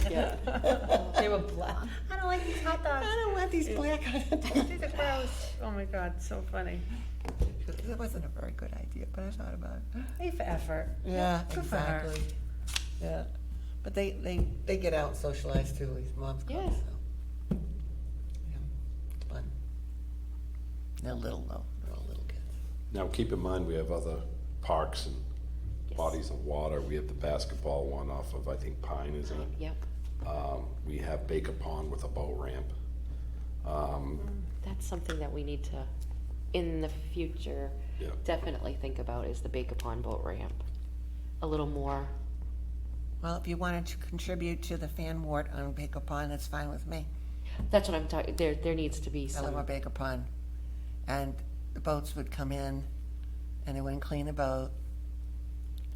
They were black. I don't like these hot dogs. I don't want these black hot dogs. These are gross. Oh my God, so funny. That wasn't a very good idea, but I thought about it. A for effort. Yeah, Good for her. exactly. Yeah, but they get out and socialize too, these moms clubs, Yeah. so. Yeah, it's fun. They're little though, they're all little kids. Now, keep in mind, we have other parks and Yes. bodies of water. We have the basketball one off of, I think, Pine, isn't it? Yep, We have Baker Pond with a boat ramp. that's something that we need to, in the future, Yeah. definitely think about is the Baker Pond boat ramp. A little more, Well, if you wanted to contribute to the fan wart on Baker Pond, that's fine with me. that's what I'm talking, there needs to be I live on some, Baker Pond. And the boats would come in and they wouldn't clean the boat.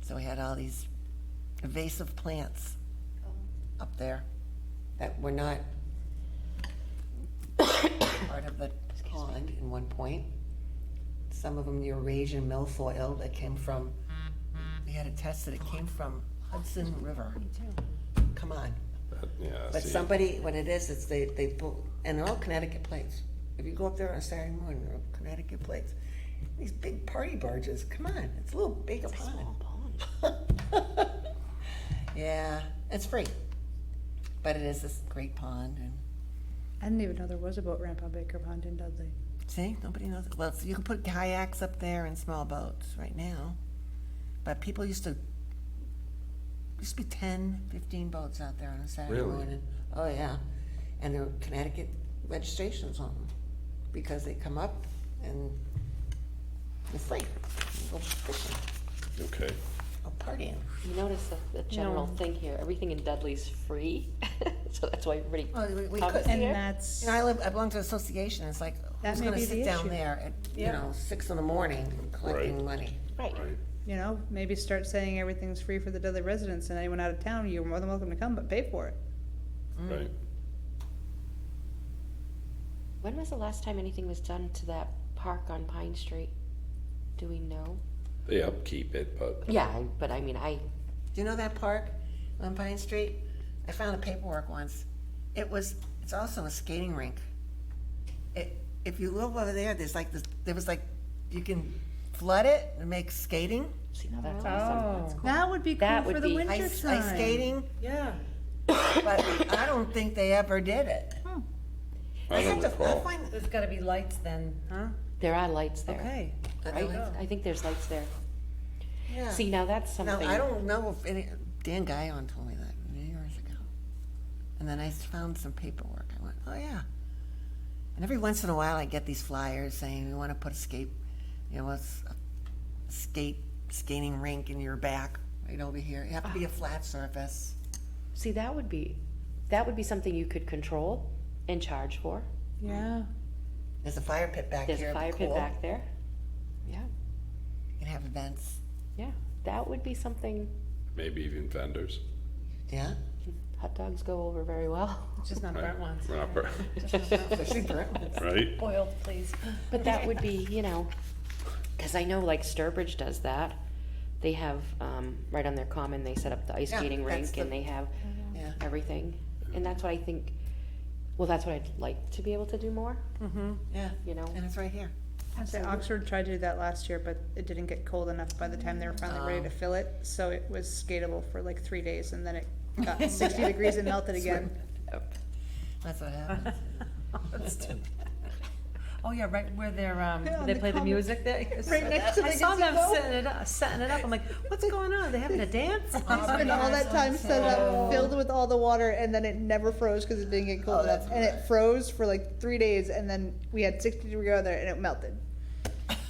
So we had all these invasive plants up there that were not part of the pond in one point. Some of them Eurasian milfoil that came from, we had it tested, it came from Hudson River. Come on. Yeah, But see, somebody, what it is, it's they pull, and they're all Connecticut plates. If you go up there on a Saturday morning, they're all Connecticut plates. These big party barges, come on, it's a little Baker it's a small Pond. pond. Yeah, it's free, but it is this great pond, and I didn't even know there was a boat ramp on Baker Pond in Dudley. see, nobody knows. Well, so you can put kayaks up there and small boats right now, but people used to be 10, 15 boats out there on a Saturday Really? morning. Oh, yeah, and there were Connecticut registrations on them, because they come up and they're free. You go fishing, okay. go partying. You notice the general No. thing here, everything in Dudley's free, so that's why everybody Oh, we comes could- And here. that's, You know, I belong to an association, it's like, That who's may gonna be sit the down issue. there at, you Yeah. know, 6 in the morning collecting Right. money? Right, Right. you know, maybe start saying everything's free for the Dudley residents, and anyone out of town, you're more than welcome to come, but pay for it. Right. when was the last time anything was done to that park on Pine Street? Do we know? They upkeep it, but Yeah, but I mean, Do you know that park on Pine Street? I found the paperwork once. It's also a skating rink. If you live over there, there was like, you can flood it and make skating, see, now that's Oh. awesome. That would be cool That for would the be- winter ice time. skating, Yeah. but I don't think they ever did it. I don't I'll recall. find, There's gotta be lights then, huh? There are lights there. Okay. Right? I think there's lights there. yeah. See, now that's Now, something. I don't know if Dan Guyon told me that years ago. And then I found some paperwork. I went, oh, yeah. And every once in a while, I get these flyers saying, we want to put a skating rink in your back, right over here. You have to be a flat surface. See, that would be something you could control and charge for. Yeah, There's a fire pit back There's here. a fire pit cool. back there. Yeah, You can have events. yeah, that would be something. Maybe even vendors. Yeah? Hot dogs go over very well. Just not Right. burnt ones. Proper. Especially burnt ones. Right? Boiled, please. But that would be, because I know like Sturbridge does that. They have, right on their common, they set up the ice Yeah, skating that's rink the- and they have Yeah. everything. And that's what I think, well, that's what I'd like to be able to do more, Yeah. you know? And it's right here. I'd say Oxford tried to do that last year, but it didn't get cold enough by the time they were finally ready to fill it, so it was skatable for like 3 days, and then it got 60 degrees and melted again. That's what happens. That's too bad. Oh, yeah, right where they're, on they the play the common. music there. Right next to I the saw them gazebo. setting it up. I'm like, what's going on? Are they having a dance? Spent all that time set up, filled with all the water, and then it never froze because it didn't get cold enough. And it froze for like 3 days, and then we had 60-degree weather, and it melted.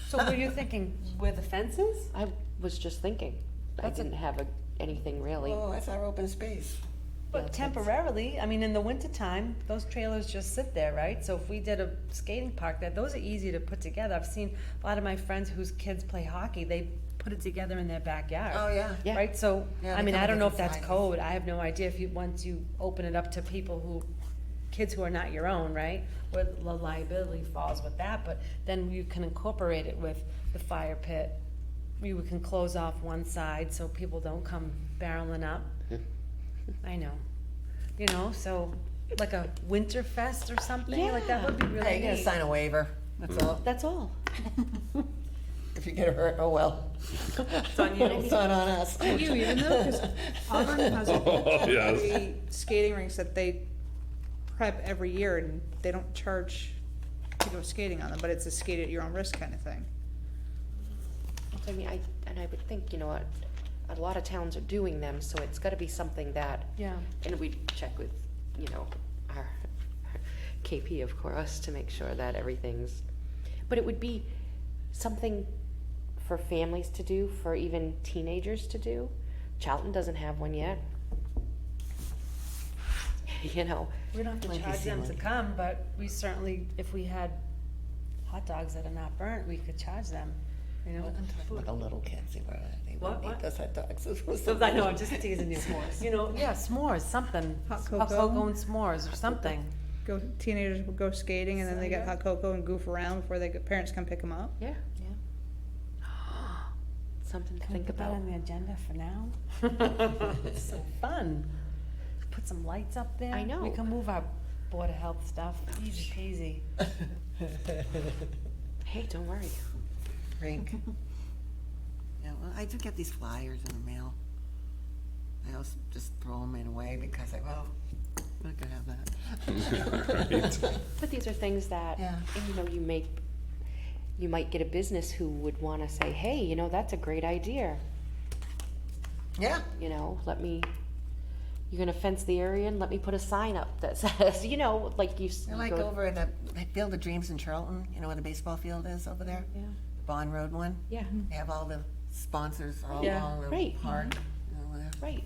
So were you thinking where the fence is? I was just thinking, I didn't have anything really. Oh, that's our open space. But temporarily, I mean, in the wintertime, those trailers just sit there, right? So if we did a skating park there, those are easy to put together. I've seen a lot of my friends whose kids play hockey, they put it together in their backyard. Oh, yeah. Yeah. Right, so, Yeah, I they mean, come I in don't know if different that's sizes. code, I have no idea if once you open it up to people who kids who are not your own, right? Where the liability falls with that, but then you can incorporate it with the fire pit. You can close off one side so people don't come barreling up. I know. You know, so like a winter fest or something, like that would be Hey, really you gotta neat. sign a waiver, that's all. That's all. If you get hurt, oh well. It's on you. It's not on us. You even though, because Auburn has Oh, yes. three skating rinks that they prep every year, and they don't charge to go skating on them, but it's a skate at your own risk kind of thing. I mean, I would think, you know, a lot of towns are doing them, so it's gotta be something that, Yeah. and we check with, you know, our KP, of course, to make sure that everything's, but it would be something for families to do, for even teenagers to do. Charlton doesn't have one yet. You know, We don't have to Might be charge them to silly. come, but we certainly, if we had hot dogs that are not burnt, we could charge them, you know? Like a little kid, see where they What, wouldn't eat what? those hot dogs. I know, I'm just teasing you. You know, yeah, s'mores, something. Hot Hot cocoa. cocoa and s'mores or something. Teenagers will go skating, and then they get hot cocoa and goof around before parents come pick them up. yeah. Something to Can we think put that about. on the agenda for now? It's so fun. Put some lights up there. I know. We can move our Board of Health stuff, easy peasy. Hey, don't worry. Rink. Yeah, well, I do get these flyers in the mail. I also just throw them in away because I'm not gonna have that. Right. But these are things that, Yeah. and, you know, you might get a business who would wanna say, hey, you know, that's a great idea. Yeah, You know, you're gonna fence the area and let me put a sign up that says, you know, like you. I like over at the Field of Dreams in Charlton, you know where the baseball field is over there? Yeah. Bond Road one. Yeah, They have all the sponsors all Yeah. along the Right. park. You know, where- right.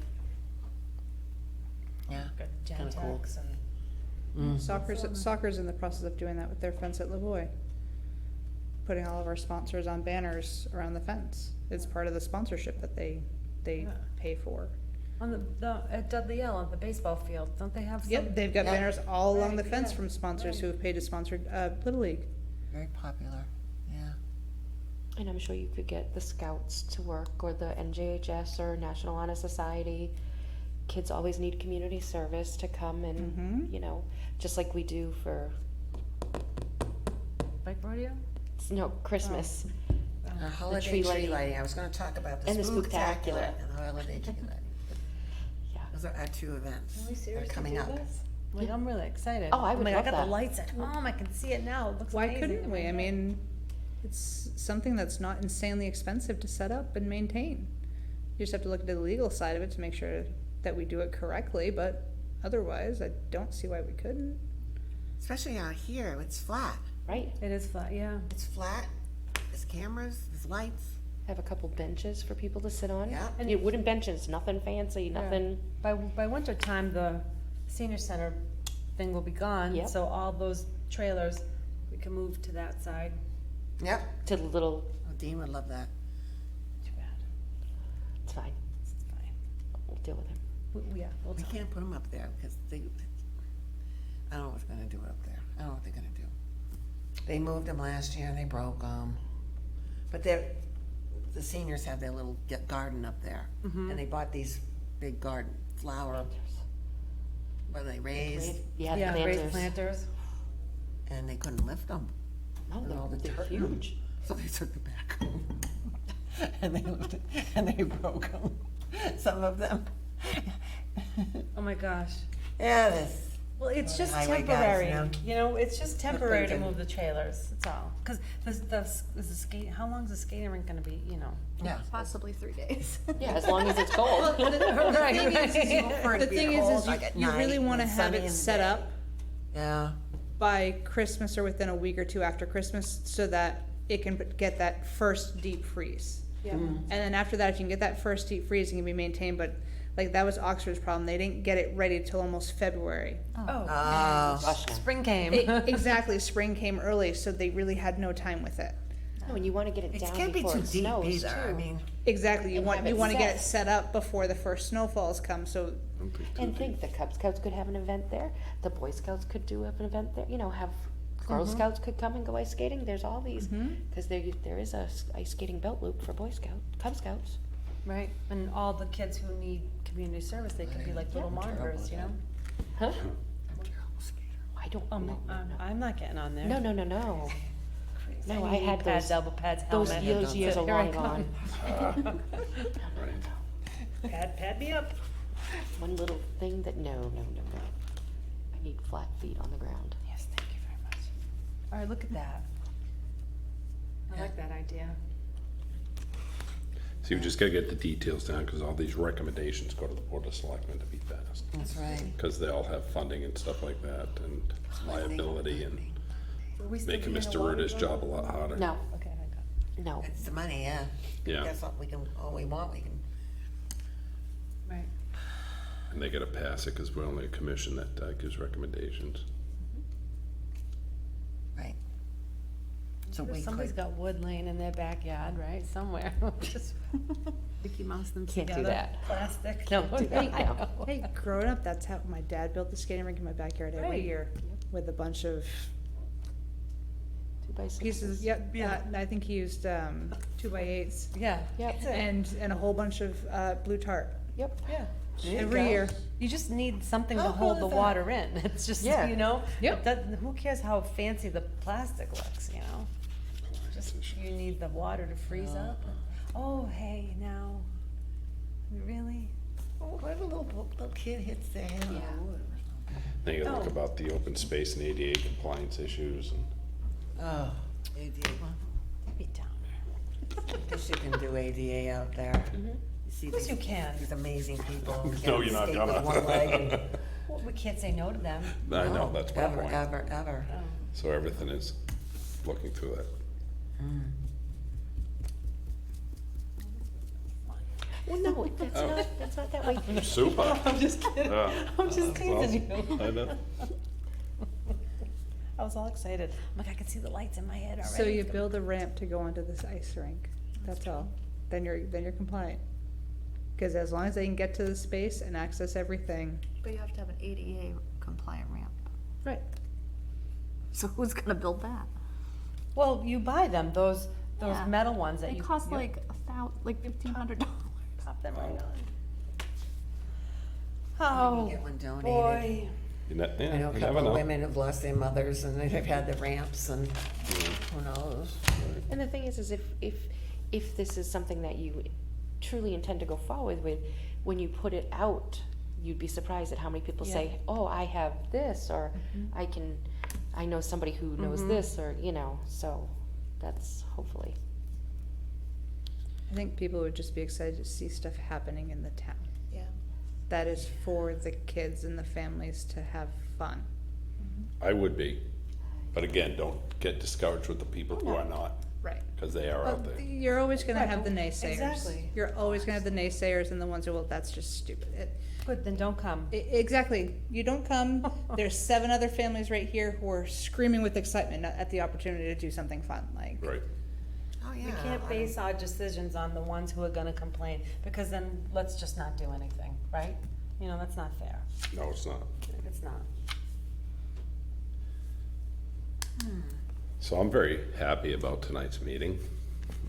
Yeah, Got Kinda cool. Gentex and. Soccer's in the process of doing that with their fence at Lavoy. Putting all of our sponsors on banners around the fence. It's part of the sponsorship that they Yeah. pay for. On at Dudley L, on the baseball field, don't they have some? Yep, they've got Yeah. banners all along the Right, fence yeah, from sponsors who have paid to sponsor, Little League. very popular, yeah. And I'm sure you could get the Scouts to work, or the NJHS, or National Honor Society. Kids always need community service to come and, Mhm. you know, just like we do for, Bike rodeo? no, Christmas. Our holiday tree tree lighting. lighting, I was gonna talk about the And the spooktacular spooktacular. and the holiday tree lighting. Yeah. Those are our two events Can we that are seriously coming do up. this? Like, I'm really excited. Oh, I I'm would like, love I got that. the lights at home, I can see it now, it looks Why amazing. couldn't we? I mean, it's something that's not insanely expensive to set up and maintain. You just have to look at the legal side of it to make sure that we do it correctly, but otherwise, I don't see why we couldn't. Especially out here, it's flat. Right? It is flat, yeah. It's flat, there's cameras, there's lights. Have a couple benches for people to sit on. Yeah. And wooden benches, nothing fancy, nothing. By winter time, the senior center thing will be gone, Yep. so all those trailers, we can move to that side. Yep. To the little, Oh, Dean would love that. Too bad, it's fine, it's fine. we'll deal with him. Yeah, we'll We talk. can't put them up there because I don't know what's gonna do up there. I don't know what they're gonna do. They moved them last year and they broke them. But the seniors have their little garden up there. And they bought these big garden flower, where they raised, Yeah, Yeah, raised planters. planters. and they couldn't lift them. No, And all the they're dirt. huge. So they took them back home. And they lifted, and they broke them, some of them. Oh my gosh. Yeah, this, Well, it's just Highway guys, temporary, you know, it's just temporary to thinking. move the trailers, that's all. Cause the skate, how long's the skating rink gonna be, you know? yeah. Possibly 3 days. Yeah, as long as it's cold. Right, The thing is like at you really night wanna and have sunny it in the set day. up Yeah, by Christmas or within a week or two after Christmas so that it can get that first deep freeze. Yeah. And then after that, if you can get that first deep freeze, it can be maintained, but like that was Oxford's problem. They didn't get it ready till almost February. Oh, oh, spring came. Exactly, spring came early, so they really had no time with it. No, and you wanna get it It down can't be before too it deep snows either, I too. mean, Exactly, you And want, have you it wanna get it set. set up before the first snowfalls come, so, Don't think too And deep. think, the Cub Scouts could have an event there, the Boy Scouts could do an event there, you know, have, Girl Scouts could come and go ice skating, there's all these, cause there is a ice skating belt loop for Boy Scout, Cub Scouts. Right, and all the kids who need community service, they could be like little monitors, you know? Huh? I'm a terrible skater. I don't Oh, know. I'm not getting on there. No, no, no, no. No, I Knee had pads, those, elbow pads, those helmet. years are Here I long come. gone. Right. Pad me up. One little thing that, no. I need flat feet on the ground. Yes, thank you very much. All right, look at that. I like that idea. So you just gotta get the details down, cause all these recommendations go to the Board of Selectmen to be passed. That's right. Cause they all have funding and stuff like that, and liability, and Were we still making doing Mr. a water Ruta's bill? job a lot harder. No, Okay, I got no. It's the money, yeah. Yeah. That's what we can, all we want, we can. it. Right. And they gotta pass it, cause we're only a commission that gives recommendations. Right. So we Somebody's could, got wood laying in their backyard, right, somewhere. Just Mickey Mouse them Can't do together. that. Plastic. Don't do that, I no. know. hey, growing up, that's how my dad built the skating rink in my backyard every Right. year with a bunch of 2x6s. pieces, yep, Yeah. I think he used, 2x8s Yeah. Yep. That's it. and a whole bunch of, blue tarp Yep. Yeah. There you every go. year. You just need something to How hold the cool is that? water in. It's just, Yeah. you know, Yep. who cares how fancy the plastic looks, you know? Just, you need the water to freeze up. Oh, hey, now, really? oh, what if a little kid hits their head on the Yeah. wood? Then you gotta look Oh. about the open space and ADA compliance issues, and Oh, ADA, well, Be down there. I guess you can do ADA out there. You see Of course these- you can. These amazing people. who No, can't you're not skate gonna. with one leg and- Well, we can't say no to them. I know, No, that's my ever, point. ever. Oh. So everything is looking through that. Well, no, that's not that way. Super. I'm just kidding. I'm just That's teasing awesome. you. I know. I was all excited. I'm like, I can see the lights in my head already. So you build a ramp to go onto this ice rink, that's all, then you're compliant. Cause as long as they can get to the space and access everything, But you have to have an ADA compliant ramp. right, So who's gonna build that? Well, you buy them, those Yeah. metal ones that They you. cost you like $1,500. Pop them right Maybe on. get one Oh, donated. boy. You ne- I yeah, know a you never couple of know. women who've lost their mothers and they've had the ramps and who knows? And the thing is if this is something that you truly intend to go forward with, when you put it out, you'd be surprised at how many people say, oh, I have this, or I know somebody who knows this, or, you know, so that's hopefully. I think people would just be excited to see stuff happening in the town. Yeah. That is for the kids and the families to have fun. I would be, but again, don't get discouraged with the people who are not, Right. cause they are out there. You're always gonna Right, have the but- naysayers. exactly. You're always gonna have the naysayers and the ones who, well, that's just stupid. Good, then don't come. Exactly. You don't come, there's 7 other families right here who are screaming with excitement at the opportunity to do something fun, like. Right. Oh, yeah. We can't base our decisions on the ones who are gonna complain, because then let's just not do anything, right? You know, that's not fair. No, it's not. It's not. So I'm very happy about tonight's meeting.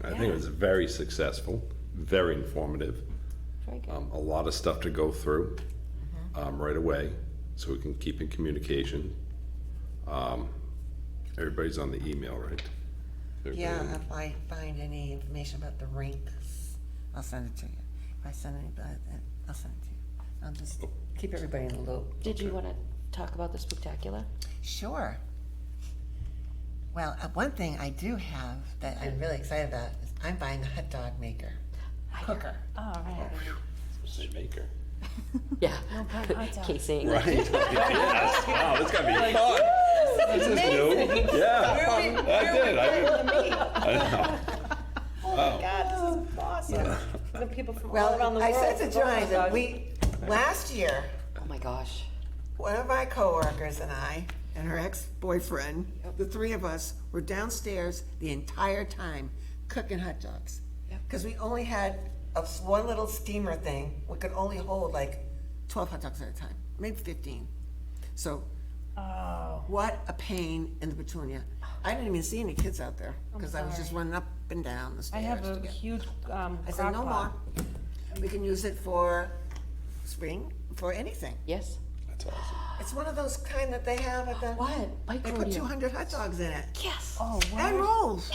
I think it was very successful, very informative. Very good. A lot of stuff to go through right away, so we can keep in communication. Everybody's on the email, right? Yeah, Everybody- if I find any information about the rinks, I'll send it to you. If I send any, I'll send it to you. I'll just keep everybody in the loop. Did you wanna talk about the Spooktacular? Sure. Well, one thing I do have that I'm really excited about is I'm buying a hot dog maker, cooker. All right. Say maker. Yeah. hot dog. Casing. Right, yes, wow, this gotta be fun. This is new, yeah, I know. Oh my God, this is awesome. The people from all around Well, the I world. said to Johnny that last year, Oh my gosh. one of my coworkers and I and her ex-boyfriend, the three of us were downstairs the entire time cooking hot dogs. Yep. Because we only had one little steamer thing, we could only hold like 12 hot dogs at a time, maybe 15. So, Oh, what a pain in the petunia. I didn't even see any kids out there, because I was just running up and down the I stairs. have to a get- huge, I said, crock no more. pot. We can use it for spring, for anything. Yes? That's awesome. It's one of those kind that they have at the. What? Bike They put rodeo. 200 hot dogs in it. Yes. Oh, And wow. rolls.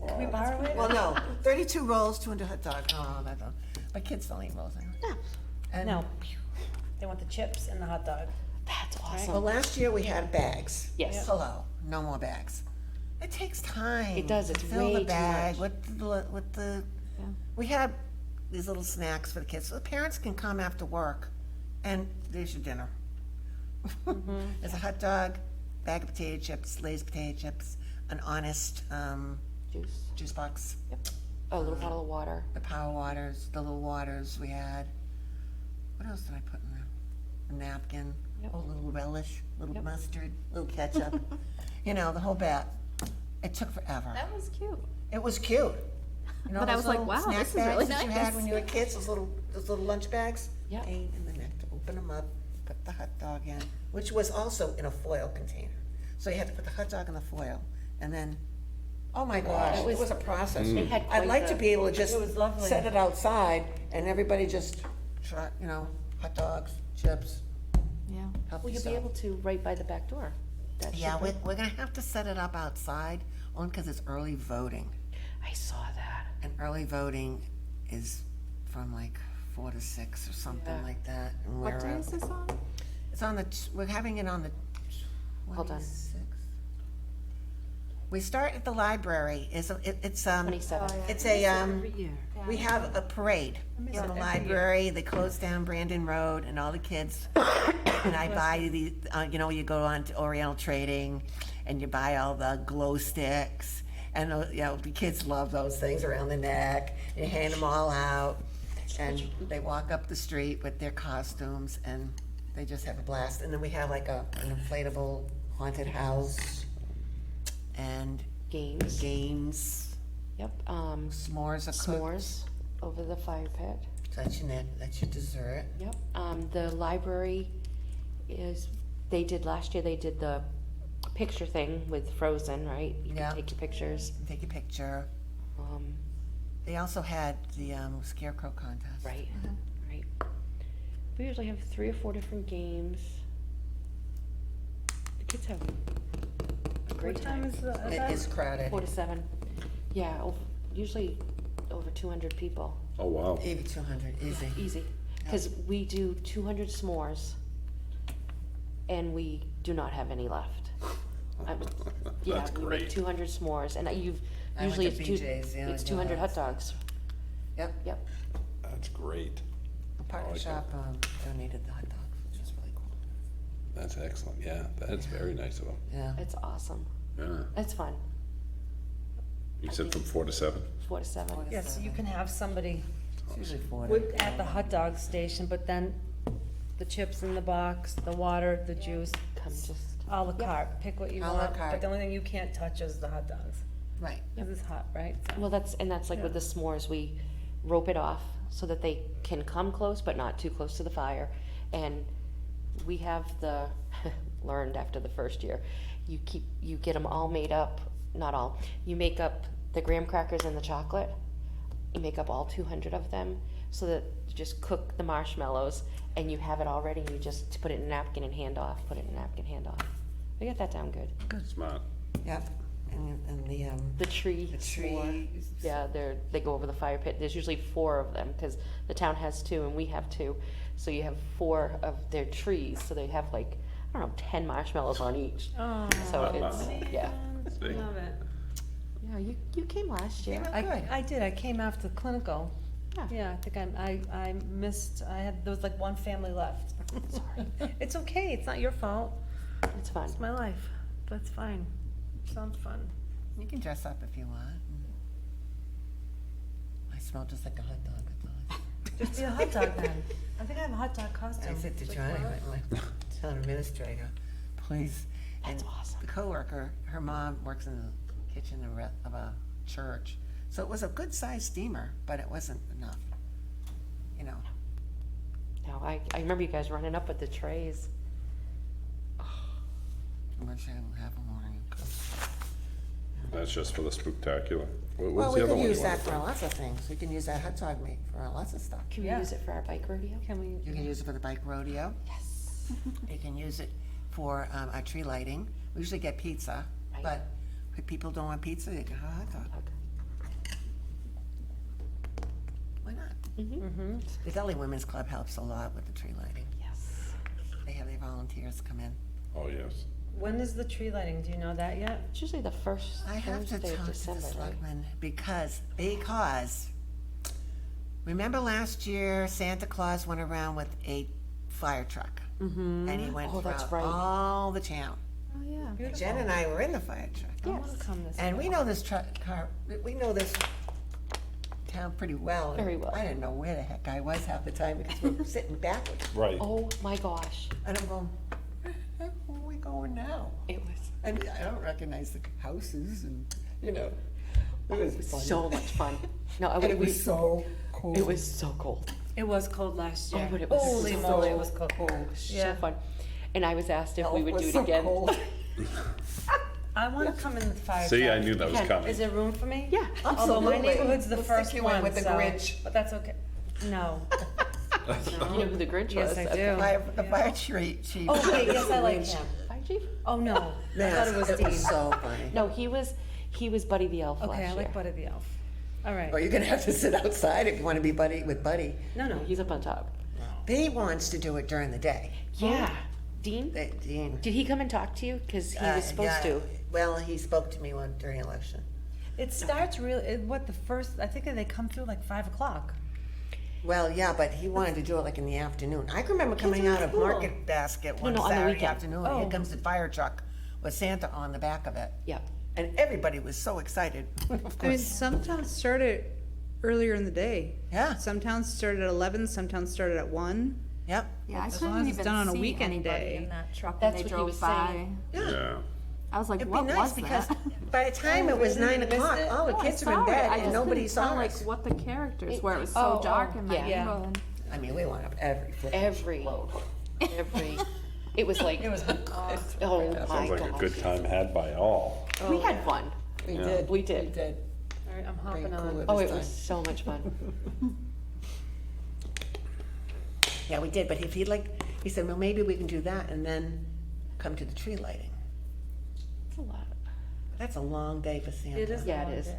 Can we borrow it? Well, no, 32 rolls, 200 hot dogs. Oh, that's all. My kids don't eat rolls anymore. And- No. They want the chips and the hot dog. That's Well, awesome. last year we had bags. Yes. Hello, no more bags. It takes time. It does, to it's fill way the too bag much. with the. We had these little snacks for the kids, so the parents can come after work, and there's your dinner. There's a hot dog, bag of potato chips, Lay's potato chips, an Honest Juice. juice box, Yep. A little bottle of water. the power waters, the little waters we had. What else did I put in there? A napkin, Yep. a little relish, little Yep. mustard, little ketchup. You know, the whole bat. It took forever. That was cute. It was cute. You know But I those was like, little wow, snack this is really bags that you had nice. when you were kids, those little lunch bags? Yep. Pain in the neck to open them up, put the hot dog in, which was also in a foil container. So you had to put the hot dog in the foil, and then, oh my gosh, it was a process. They had I'd quite like to the- be able to just It was lovely. set it outside, and everybody just try, you know, hot dogs, chips, Yeah. help Well, you'll be yourself. able to right by the back door. That should Yeah, be- we're gonna have to set it up outside, only because it's early voting. I saw that. And early voting is from like 4 to 6 or something Yeah. like that. And What we're, day is this on? It's on the, we're having it on the Hold on. 26th. We start at the library, it's, 27. it's a, we have a parade miss in it the every library, they close down Brandon Road, and all the kids, and I buy the, you know, you go on to Oriental Trading, and you buy all the glow sticks, and, you know, the kids love those things around the neck, you hand them all out, and they walk up the street with their costumes, and they just have a blast, and then we have like an inflatable haunted house, and Games. games, Yep. s'mores are cooked. S'mores over the fire pit. That's your dessert. Yep. The library is, last year they did the picture thing with Frozen, right? You Yeah. can take your pictures. Take a picture. They also had the Scarecrow Contest. Right, right. We usually have 3 or 4 different games. The kids have a great What time time. is the It event? is crowded. 4 to 7. Yeah, usually over 200 people. Oh, wow. 8,200, easy. Easy. Because we do 200 s'mores, and we do not have any left. Yeah, That's we make great. 200 s'mores, and I went usually to it's BJ's the other it's day. 200 hot dogs. Yep. Yep. That's great. The partner like shop donated the hot dogs, which is really cool. That's excellent. Yeah, that's very nice of them. Yeah. It's awesome. Yeah. It's fun. You said from 4 to 7? 4 to 7. Yeah, so you can have somebody It's usually 40. at the hot dog station, but then the chips in the box, the water, the juice, Come just. a la carte, pick what you A la want. carte. But the only thing you can't touch is the hot dogs. Right. Cause it's hot, right? So- Well, that's like with the s'mores, we rope it off so that they can come close, but not too close to the fire. And we have learned after the first year, you get them all made up, not all, you make up the graham crackers and the chocolate, you make up all 200 of them, so that you just cook the marshmallows, and you have it all ready, and you just put it in a napkin and hand off, put it in a napkin, hand off. We got that down good. Smart. Yep. And The tree. the s'more. trees. Yeah, they go over the fire pit. There's usually 4 of them, because the town has 2 and we have 2. So you have 4 of their trees, so they have like, I don't know, 10 marshmallows on each. Oh. So it's, yeah. See? Love it. Yeah, you came last year. Yeah. Good. I did, I came after clinical. Yeah. Yeah, I think I missed, there was like one family left. Sorry. It's okay, it's not your fault, It's fun. it's my life, that's fine, sounds fun. You can dress up if you want. I smell just like a hot dog. That's all. Just be a hot dog then. I think I have a hot dog I costume. said to Like, Johnny, what? my town administrator, please That's And awesome. the coworker, her mom works in the kitchen of a church. So it was a good-sized steamer, but it wasn't enough, you know. No, I remember you guys running up with the trays. I'm gonna say half a morning. That's just for the spooktacular. What Well, was we the other could one use you that wanted for to- lots of things. We can use that hot dog meat for lots of stuff. Can we Yeah. use it for our bike rodeo? Can we? You can use it for the bike rodeo. Yes. You can use it for our tree lighting. We usually get pizza, Right. but if people don't want pizza, they can have a hot dog. Okay. Why not? Mm-hmm. The Dudley Women's Club helps a lot with the tree lighting. Yes. They have their volunteers come in. Oh, yes. When is the tree lighting? Do you know that yet? It's usually the first I have to Thursday of talk to the December, right? selectmen because remember last year Santa Claus went around with a fire truck Mm-hmm. and he went Oh, that's throughout right. all the town. Oh, yeah. Jen and I were in the fire truck. I wanna come this And year. we know this we know this town pretty well. Very well. I didn't know where the heck I was half the time because we were sitting backwards. Right. Oh my gosh. And I'm going, where the heck are we going now? It was And I don't recognize the houses and, you know, it was fun. so much fun. No, And it was so cold. It was so cold. It was cold last year. Oh, but it was Holy so moly, it was cold. So Yeah. fun. And I was asked if we would was do it so again. cold. I wanna come in the fire. See, I truck. knew that was Can- coming. Is there room for me? Yeah. Although my Absolutely. neighborhood's the Looks first like you one, went with the so, Grinch. but that's okay. No. You know who the Grinch Yes, was? I Okay. do. The fire chief. Oh, wait, yes, I like him. Fire chief? Oh, no. I thought Yes, it was it Dean. was so funny. No, he was Buddy the Elf last Okay, year. I like Buddy the Elf. All right. Or you're gonna have to sit outside if you wanna be buddy with Buddy. No, no. He's up on top. He wants to do it during the day. Yeah. Dean? Dean. Did he come and talk to you? Because he was supposed yeah. to. Well, he spoke to me during election. It starts I think they come through like 5 o'clock. Well, yeah, but he wanted to do it like in the afternoon. I can remember coming out of cool. Market Basket one no, on the Saturday weekend. afternoon. And Oh. here comes the fire truck with Santa on the back of it. Yep. And everybody was so excited. Of I mean, course. some towns started earlier in the day. Yeah. Some towns started at 11, some towns started at 1. Yep. Yeah, I As couldn't long as even it's done on a see weekend anybody day. in that truck That's when they what he drove was by. saying. Yeah. I was like, It'd what be nice was because that? by the time it was really? 9 You missed o'clock, it? all the No, I kids were saw in it. bed I and just nobody couldn't saw tell, us. like what the characters were. It was Oh, so dark oh, in that yeah. neighborhood. I mean, we went up every Every. It was like. It was Oh That my sounds like a gosh. good time had by all. We had fun. We Yeah. did. We did. We did. All right, I'm Bring hopping on. cooler Oh, this it was time. so much fun. Yeah, we did, but if he'd like, he said, well, maybe we can do that and then come to the tree lighting. It's a lot. That's a long day for Santa. It is a Yeah, it long is. day.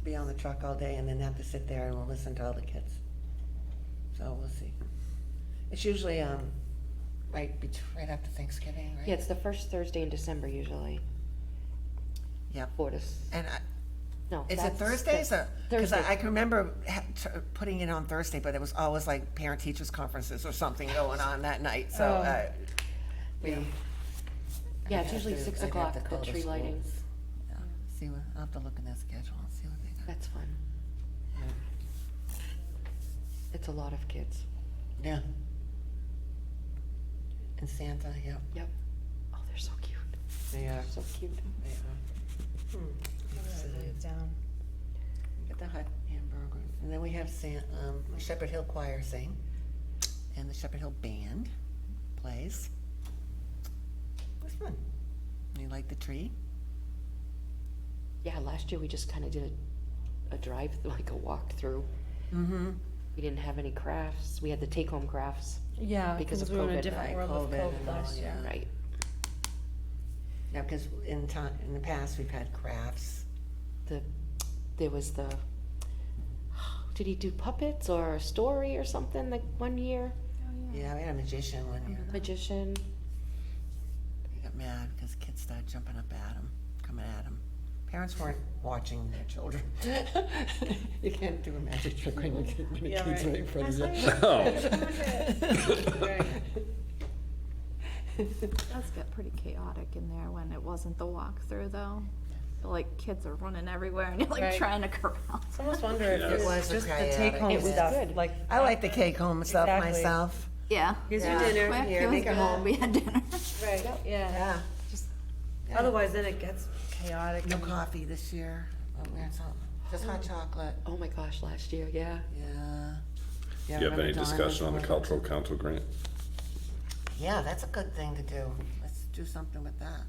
Be on the truck all day and then have to sit there and we'll listen to all the kids. So we'll see. It's usually, right after Thanksgiving, right? Yeah, it's the first Thursday in December usually. Yep. 4 to And no. is it that's Thursdays or? Because Thursday. I can remember putting it on Thursday, but it was always like parent-teachers conferences or something going on that night, so, Oh. we. Yeah, it's usually 6 I'd have o'clock, to the call the tree schools. lighting. Yeah, see what, I'll have to look in their schedule and see what they got. That's fun. It's a lot of kids. Yeah. And Santa, yep, Yep. Oh, they're so cute. they are, So cute. they are. Write it down. Get the hot hamburger. And then we have Shepherd Hill Choir sing, and the Shepherd Hill Band plays. It was fun. You like the tree? Yeah, last year we just kind of did a drive, like a walk through. Mm-hmm. We didn't have any crafts. We had the take-home crafts. Yeah, Because because of we were in a COVID, different right, world with COVID COVID and all, last year. yeah. Right. Yeah, because in the past, we've had crafts. There was the. Did he do puppets or a story or something like one year? Yeah, we had a magician one year. Magician. He got mad because kids started jumping up at him, coming at him. Parents weren't watching their children. You can't do a magic trick when the Yeah, kid's right. right in front of you. Oh. Right. It does get pretty chaotic in there when it wasn't the walkthrough though. Like kids are running everywhere and you're like Right. trying to corral. I almost wonder if Yes. it It was was just the chaotic. take-home It was stuff, good. like. I like the cake home stuff Exactly. myself. Yeah. Here's your Yeah. dinner. Quick, Here, it was make it good. home. We had dinner. Right, yeah. Yeah. Just, Yeah. otherwise then it gets chaotic. No and- coffee this year. Oh, we had some, just hot chocolate. Oh my gosh, last year, yeah. Yeah. You have remember any Dawn discussion on the was- cultural council grant? Yeah, that's a good thing to do. Let's do something with that.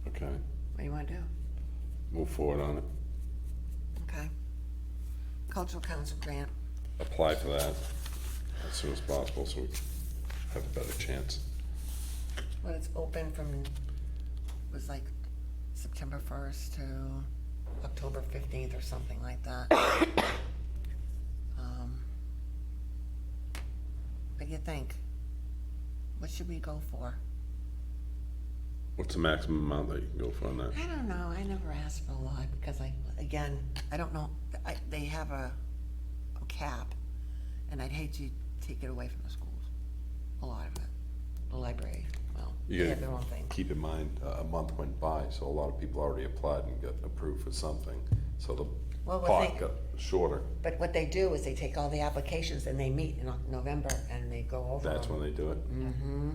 Okay, What do you wanna do? move forward on it. Okay. Cultural Council grant. Apply for that as soon as possible so we have a better chance. When it's open from, was like September 1st to October 15th or something like that. What do you think? What should we go for? What's the maximum amount that you can go for on that? I don't know, I never asked for a lot because again, I don't know, they have a cap and I'd hate to take it away from the schools, a lot of it. The library, well, You they gotta have their own thing. Keep in mind, a month went by, so a lot of people already applied and got approved for something, so the Well, what pot they- got shorter. But what they do is they take all the applications and they meet in November and they go over That's them. when they do it? Mm-hmm,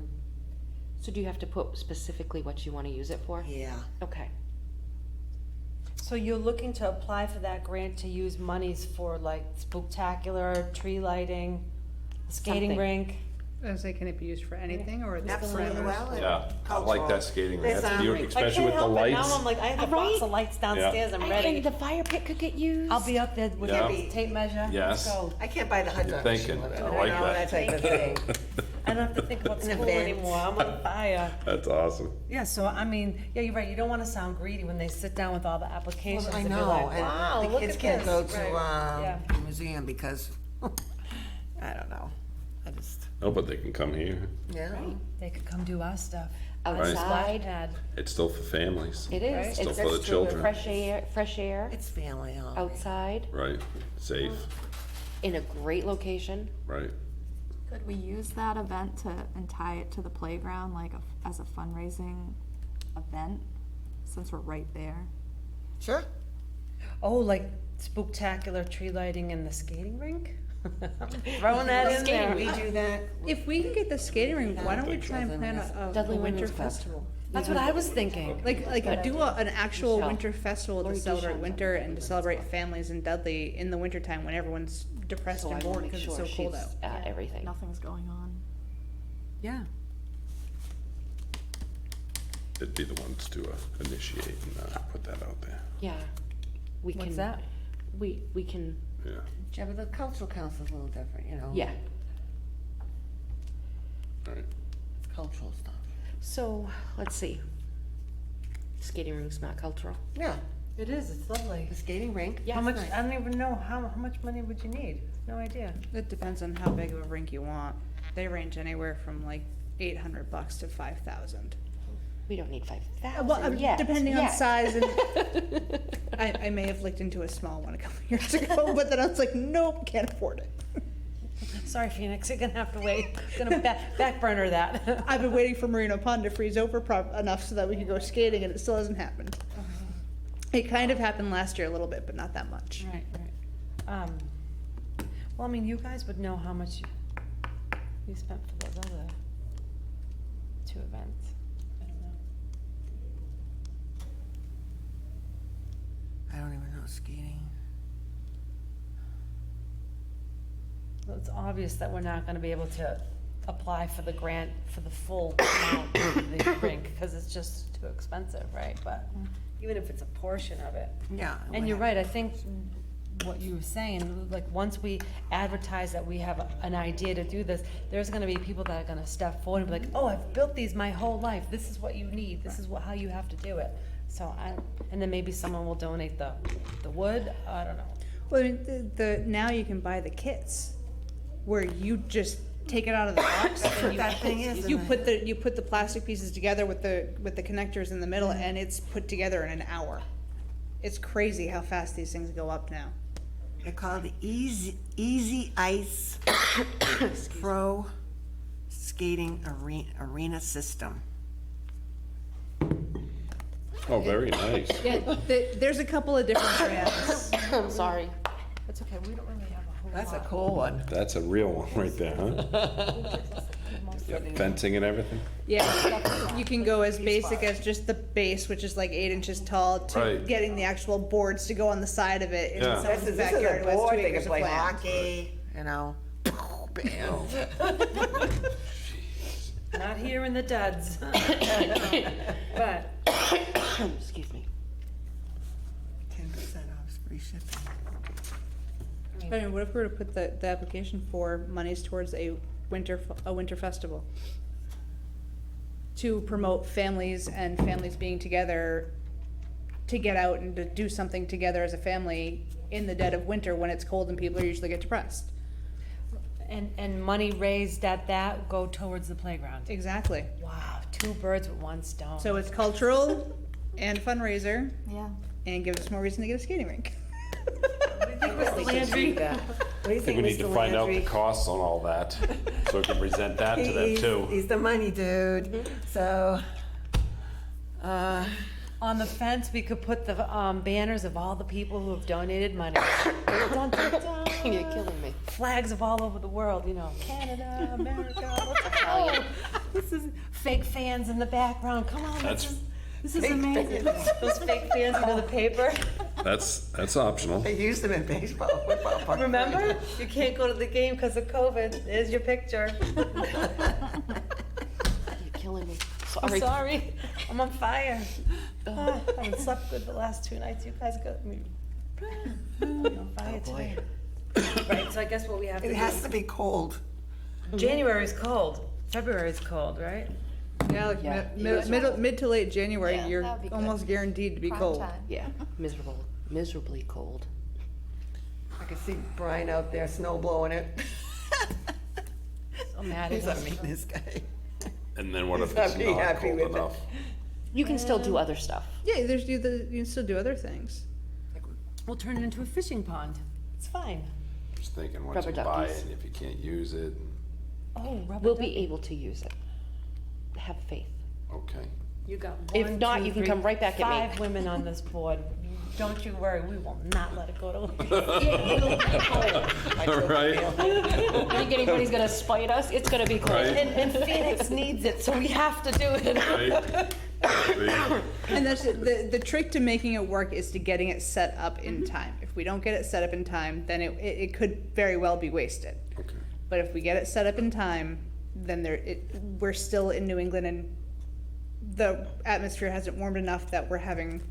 So do you have to put specifically what you want to use it for? yeah. Okay. So you're looking to apply for that grant to use monies for like spooktacular, tree lighting, skating Something. rink? I was like, can it be used for anything or is it Absolutely, parameters? well, Yeah, I like cultural. that skating rink, There's, that's beautiful, I I especially can't with the help it, now lights. I'm like, I have a Right? box of lights downstairs, I'm And ready. the fire pit could get used. I'll be up there with Yeah. a tape measure. Yes. Let's go. I can't buy the hot You're dog thinking, machine with it, I like you know, that. type of thing. I don't have to think about An school event. anymore, I'm on fire. That's awesome. Yeah, so I mean, yeah, you're right, you don't wanna sound greedy when they sit down with all the applications Well, I and be know, like, and wow, the look kids at can't this. go to, Right. the museum because, I don't know, I just, Oh, but they can come here, yeah. They could come do our stuff. Outside. Splash pad. it's still for families, It is. Right. still It's for the That's true. children, fresh air, It's family only. outside, right, safe, in a great location. right. Could we use that event and tie it to the playground, like as a fundraising event, since we're right there? Sure. Oh, like spooktacular tree lighting in the skating rink? Throwing that in there. We do that. If we can get the skating rink, why don't we think try and so. plan a Dudley winter Women's Club. festival? That's what I was thinking. Like do an actual Michelle. winter festival to Lori celebrate Duchamp. winter and to celebrate families in Dudley in the wintertime when everyone's depressed So I and will bored make because sure it's so she's cold out. at everything. Nothing's going on. Yeah. They'd be the ones to initiate and put that out there, Yeah. We What's can. that? We can, yeah. Yeah, but the cultural council's a little different, you know. yeah. All right. It's cultural stuff. So, let's see. Skating rink's not cultural. Yeah, It is, it's lovely. the skating rink. Yeah. How much, nice. I don't even know, how much money would you need? No idea. It depends on how big of a rink you want. They range anywhere from like $800 to 5,000. We don't need 5,000 Well, yet. depending on yet. size and I may have looked into a small one a couple years ago, but then I was like, nope, can't afford it. Sorry, Phoenix, you're gonna have to wait. Gonna back burner that. I've been waiting for Marina Pond to freeze over enough so that we could go skating, and it still hasn't happened. It kind of happened last year a little bit, but not that much. Right, right. Well, I mean, you guys would know how much you spent for those other two events. I don't know. I don't even know skating. Well, it's obvious that we're not gonna be able to apply for the grant for the full amount of the rink, cause it's just too expensive, right? But even if it's a portion of it. Yeah. And you're right, I think what you were saying, like, once we advertise that we have an idea to do this, there's gonna be people that are gonna step forward and be like, oh, I've built these my whole life, this is what you need, this is how you have to do it. So and then maybe someone will donate the wood, I don't know. Well, I mean, now you can buy the kits where you just take it out of the box. That's and what you that thing is. You isn't it? put the plastic pieces together with the connectors in the middle, and it's put together in an hour. It's crazy how fast these things go up now. They're called the Easy Ice Pro Skating Arena System. Oh, very nice. Yeah, there's a couple of different brands. I'm sorry. It's okay, we don't really have a whole lot. That's a cool one. That's a real one right there, huh? Yeah, fencing and everything? Yeah, you can go as basic as just the base, which is like 8 inches tall, to Right. getting the actual boards to go on the side of it. In Yeah. someone's This is backyard a who has board, 2 they acres can of play land. hockey, you know. Bam. Not here in the duds. But, Excuse me. 10% off free shipping. I mean, what if we were to put the application for monies towards a winter festival? To promote families and families being together, to get out and to do something together as a family in the dead of winter when it's cold and people usually get depressed. and money raised at that go towards the playground. Exactly. Wow, 2 birds with 1 stone. So it's cultural and fundraiser, Yeah. and gives us more reason to get a skating rink. Mr. Landry? What do you I think we need to find out the costs on all that, so we can present that to them too. He's the money dude, so, On the fence, we could put the banners of all the people who have donated money. Dun, dun, dun. You're killing me. Flags of all over the world, you know, Canada, America, let's go. This is fake fans in the background, come on, That's- this is amazing. Those fake fans into the paper. That's optional. they used them in baseball, football. park. Remember? You can't go to the game because of COVID. There's your picture. You're killing me. I'm Sorry. sorry. I'm on fire. I haven't slept good the last 2 nights. You guys got me on fire today. Right, so I guess what we have to It do. has to be cold. January's cold. February's cold, right? Yeah, like Yeah. mid to late January, Yeah, you're that would be good. almost guaranteed to be Prime cold. time. Yeah, miserably cold. I can see Brian out there snow blowing it. So mad He's at not us. meeting this guy. And then what He's if not it's being not happy cold with it. enough? You can still do other stuff. Yeah, you can still do other things. We'll turn it into a fishing pond. It's fine. Just thinking, once Rubber you buy duckies. it, if you can't use it, Oh, rubber We'll duck. be able to use it. Have faith. okay. You got If 1, not, 2, you can 3, come right back at me. 5 women on this board. Don't you worry, we will not let it go to waste. Right? You think anybody's gonna spite us? It's gonna be cold. Right. And Phoenix needs it, so we have to do it. Right? See? And that's the trick to making it work is to getting it set up in time. If we don't get it set up in time, then it could very well be wasted. Okay. But if we get it set up in time, then we're still in New England and the atmosphere hasn't warmed enough that we're having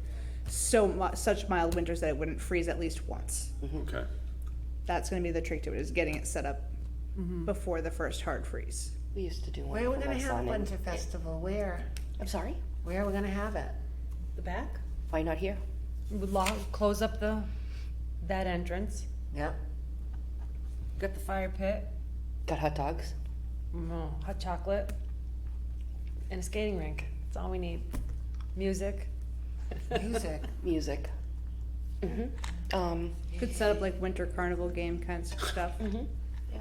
such mild winters that it wouldn't freeze at least once. Okay. That's gonna be the trick to it, is getting it set up before the first hard freeze. We used to do one Where are we for gonna my have son. a winter festival? Where? I'm sorry? Where are we gonna have it? The back? Why not here? Close up that entrance. Yep. Got the fire pit, Got hot dogs? hot chocolate, and a skating rink. That's all we need. Music. Music. Music. Mm-hmm. Could set up like winter carnival game kinds of stuff. Yeah.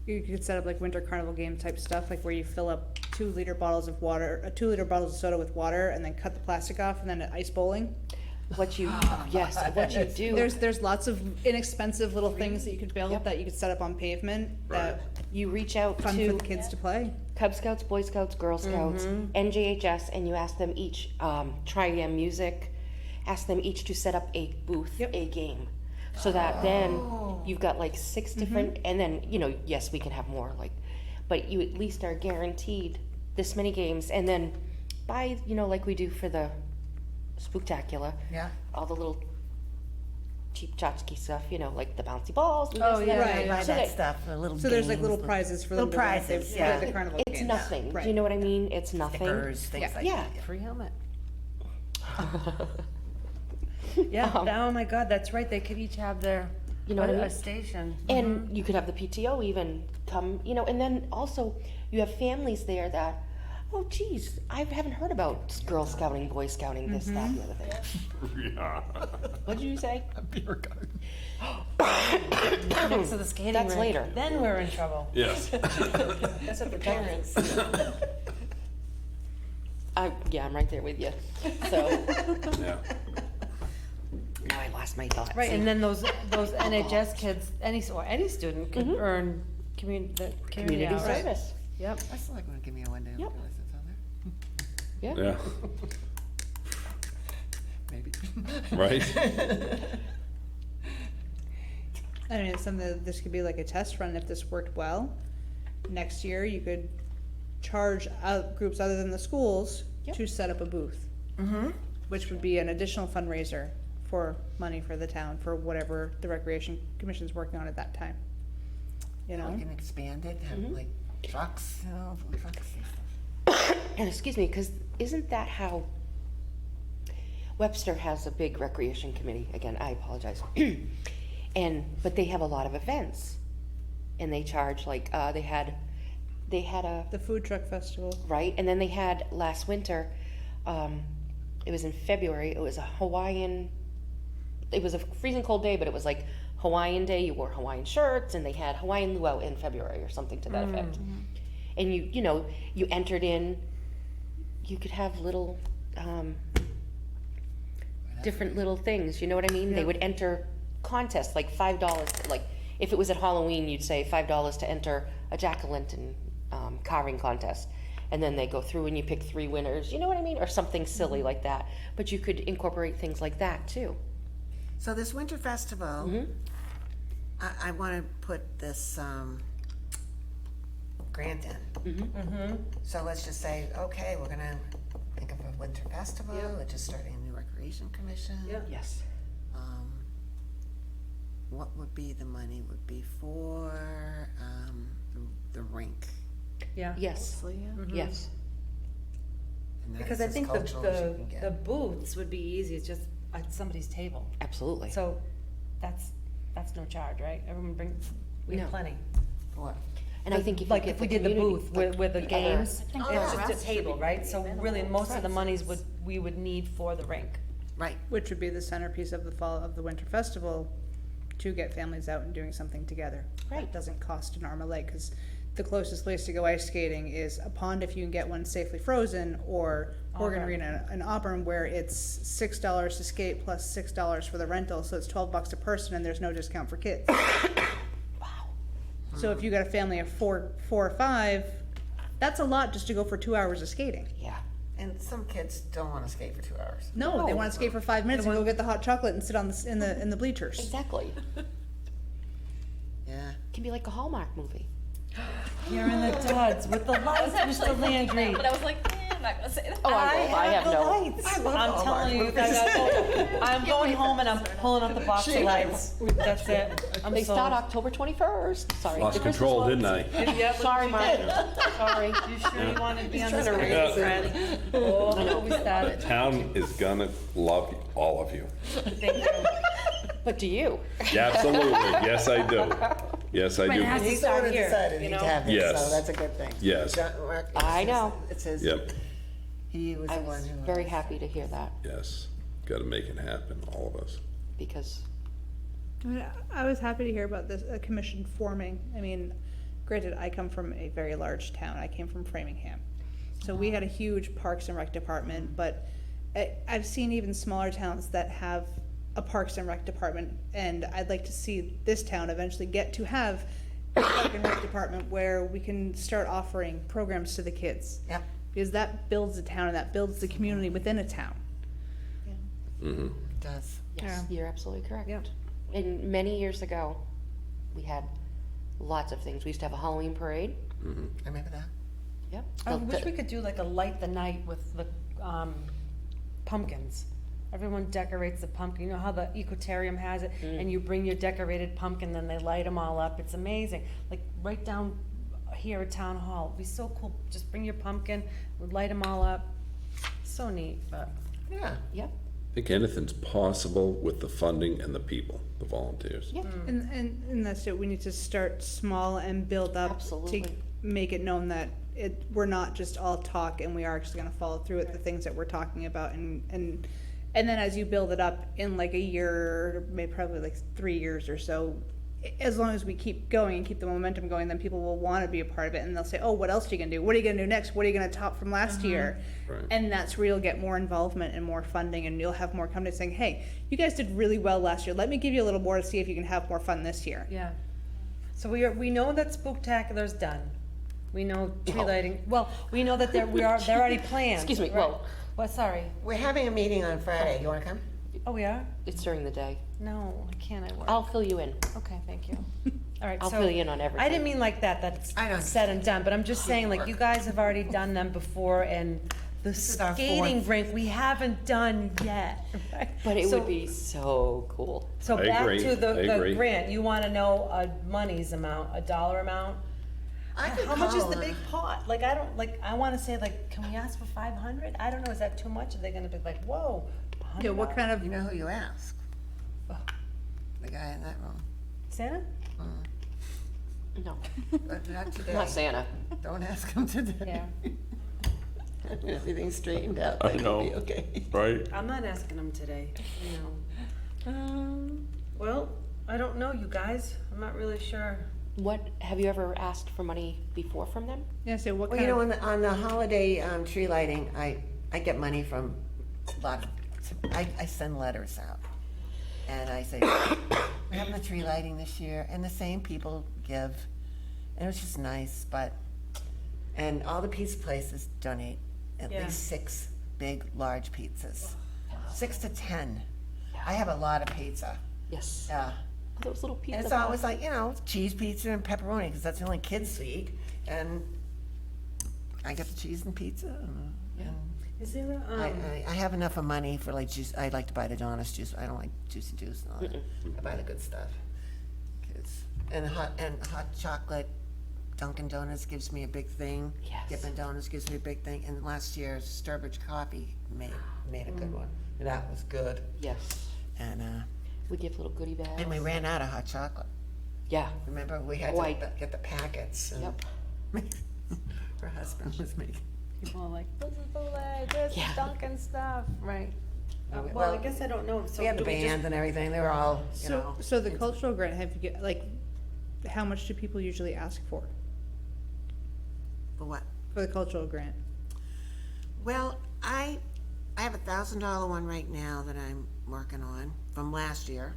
You could set up like winter carnival game type stuff, like where you fill up 2-liter bottles of water, 2-liter bottles of soda with water, and then cut the plastic off, and then ice bowling. What you, yes, what you do. There's lots of inexpensive little things that you could build Yep. that you could set up on pavement that You reach out fun for to the kids to play. Cub Scouts, Boy Scouts, Girl Scouts, NJHS, and you ask them each, Tri-Am Music, ask them each to set up a booth, Yep. a game. So that then you've got like 6 different, and then, yes, we can have more, but you at least are guaranteed this many games, and then buy, like we do for the Spooktacular, Yeah. all the little cheap tchotchke stuff, like the bouncy balls. and Oh, this and yeah, that. Right. Buy So that that- stuff, the little So there's like little games, prizes for Little them to win if prizes, they yeah. play the carnival It's games. nothing. Right. Do you know what I mean? It's nothing. stickers, things Yeah. like Yeah. that. Free helmet. Yeah, oh my God, that's right. They could each have their, You know what I a mean? station. And you could have the PTO even come, and then also you have families there that, oh geez, I haven't heard about Girl Scouting, Boy Scouting, this, that, the other thing. Yeah. What did you say? Beer garden. Next to the skating That's rink. later. Then we're in trouble. Yes. That's at the parents. Yeah, I'm right there with you. So Yeah. now I lost my thoughts. Right, and then those NHS kids, any student could earn community Community hours. service. Yep. I still like when they give me a window. Yep. Realize it's on there. Yeah. Yeah, Maybe. right? I mean, it's something that this could be like a test run. If this worked well, next year you could charge out groups other than the schools Yep. to set up a booth, Mm-hmm. which would be an additional fundraiser for money for the town for whatever the Recreation Commission's working on at that time. You know? We can expand it, have Mhm. like trucks, food trucks and stuff. And excuse me, because isn't that how Webster has a big recreation committee? Again, I apologize. But they have a lot of events, and they charge like they had a The food truck festival. right, and then they had last winter. It was in February. It was a Hawaiian. It was a freezing cold day, but it was like Hawaiian Day. You wore Hawaiian shirts, and they had Hawaiian luau in February or something to that effect. And you entered in. You could have little different little things. You know what I mean? They would enter contests like $5. Like if it was at Halloween, you'd say $5 to enter a jack-o'-lantern carving contest. And then they go through and you pick 3 winners, you know what I mean? Or something silly like that. But you could incorporate things like that too. So this winter festival, I want to put this grant in. So let's just say, okay, we're gonna think of a winter festival. We're just starting a new recreation commission. Yeah. Yes. What would be the money? Would be for the rink. Yeah. Yes. Mostly, yeah. Yes. And that's Because I as think cultural as you can get. the booths would be easy, it's just at somebody's table. Absolutely. So that's no charge, right? Everyone brings, we have No. plenty. What? And I think if Like you get if we did the community- booth like with the other- games, think it's the just rest a should table, be right? So minimal. really, most of the monies we would need for the rink. Right. Which would be the centerpiece of the winter festival, to get families out and doing something together. Right. It doesn't cost an arm a leg, because the closest place to go ice skating is a pond if you can get one safely frozen, or Horgan Auburn. Arena in Auburn, where it's $6 to skate plus $6 for the rental, so it's $12 a person, and there's no discount for kids. Wow. So if you got a family of four or five, that's a lot just to go for 2 hours of skating. Yeah. And some kids don't want to skate for 2 hours. No, they No. want to skate for 5 minutes and go get the hot chocolate and sit on in the bleachers. Exactly. Yeah. It can be like a Hallmark movie. You're in the duds with the lights, Mr. Landry. But I was like, I'm not gonna say that. Oh, I will. I have the no. lights. I love I'm Hallmark telling you, movies. I'm going home and I'm pulling up the box of lights. That's it. I'm They sold. start October 21st. Sorry. Lost the Christmas control, ones. didn't I? Yeah, Sorry, Mark. Sorry. You sure you wanted to be on He's this trying to committee, raise Fred? Oh, we started. Town is gonna love all of you. Thank you. But do you? Absolutely, yes I do. Yes I But it has do. to start here, decided you he'd know? have this, Yes. so that's a good thing. Yes. Mark, I it's know. It says Yep, he was I the one was who. very happy to hear that yes. Gotta make it happen, all of us. because I mean, I was happy to hear about this commission forming. I mean, granted, I come from a very large town. I came from Framingham. So we had a huge Parks and Rec department, but I've seen even smaller towns that have a Parks and Rec department, and I'd like to see this town eventually get to have a Park and Rec department where we can start offering programs to the kids. Yep. Because that builds a town and that builds the community within a town. Mm-hmm. It does. yes, you're absolutely correct. Yep. And many years ago, we had lots of things. We used to have a Halloween parade. Remember that? Yep. I The- wish the- we could do like a light the night with the pumpkins. Everyone decorates the pumpkin. You know how the Ecotarium has it, and you bring your decorated pumpkin, then they light them all up. It's amazing. Like right down here at Town Hall, it'd be so cool. Just bring your pumpkin, we'd light them all up. So neat, but Yeah. Yep. I think anything's possible with the funding and the people, the volunteers. Yep. And that's it, we need to start small and build up to Absolutely. make it known that we're not just all talk and we are actually gonna follow through with the things that we're talking about and then as you build it up in like a year, maybe probably like 3 years or so, as long as we keep going and keep the momentum going, then people will wanna be a part of it and they'll say, oh, what else are you gonna do? What are you gonna do next? What are you gonna top from last year? Right. And that's where you'll get more involvement and more funding, and you'll have more companies saying, hey, you guys did really well last year, let me give you a little more to see if you can have more fun this year. yeah. So we know that Spooktacular's done. We know tree No. lighting, well, we know that they're already planned. Excuse me, right? well- What, sorry, We're having a meeting on Friday. You wanna come? oh, we are? It's during the day. No, I can't, I work. I'll fill you in. Okay, thank you. All right, I'll so fill you in on I everything. didn't mean like that, that's I know. said and done, but I'm just saying, like, you guys have already done them before, and the is our skating fourth. rink, we haven't done yet. right? But it So- would be so cool. So I back agree, to I the agree. grant, you wanna know a money's amount, a dollar amount? I could How much is call the her. big pot? Like, I don't, like, I wanna say, like, can we ask for 500? I don't know, is that too much? Are they gonna be like, whoa, Yeah, what kind You of, know who you ask? The guy in that room. Santa? No, But not today. not Santa. Don't ask him today. Yeah. When everything's straightened out, I then know. it'll be okay. Right? I'm not asking them today, you know. Well, I don't know, you guys, I'm not really sure. What, have you ever asked for money before from them? yeah, so what Well, you kind know, of, on the holiday tree lighting, I get money from a lot of, I send letters out. And I say, we're having a tree lighting this year, and the same people give. And it was just nice, and all the pizza places donate at Yeah. least 6 big, large pizzas. 6 to 10. I have a lot of pizza. Yes. Those little pizza. And it's always like, you know, cheese pizza and pepperoni, because that's the only kids eat. And I get the cheese and pizza. And Is there a, I have enough of money for like juice. I like to buy the Donna's juice. I don't like juicy juice and all that. I buy the good stuff. Kids. And hot chocolate. Dunkin' Donuts gives me a big thing. Yes. Dippin' Donuts gives me a big thing. And last year, Sturbridge Coffee made a good one. And that was good. Yes. And We give little goodie bags. we ran out of hot chocolate. Yeah. Remember, we had Oh, to I- get the packets. And Yep. her husband was making. people are like, this is the leg, this is Yeah. Dunkin' stuff, right? Well, I Well, guess I don't know, so We had the do we just- band and everything. They were all, you know. so the cultural grant, have you get, like, how much do people usually ask for For what? the cultural grant? Well, I have $1,000 one right now that I'm working on from last year.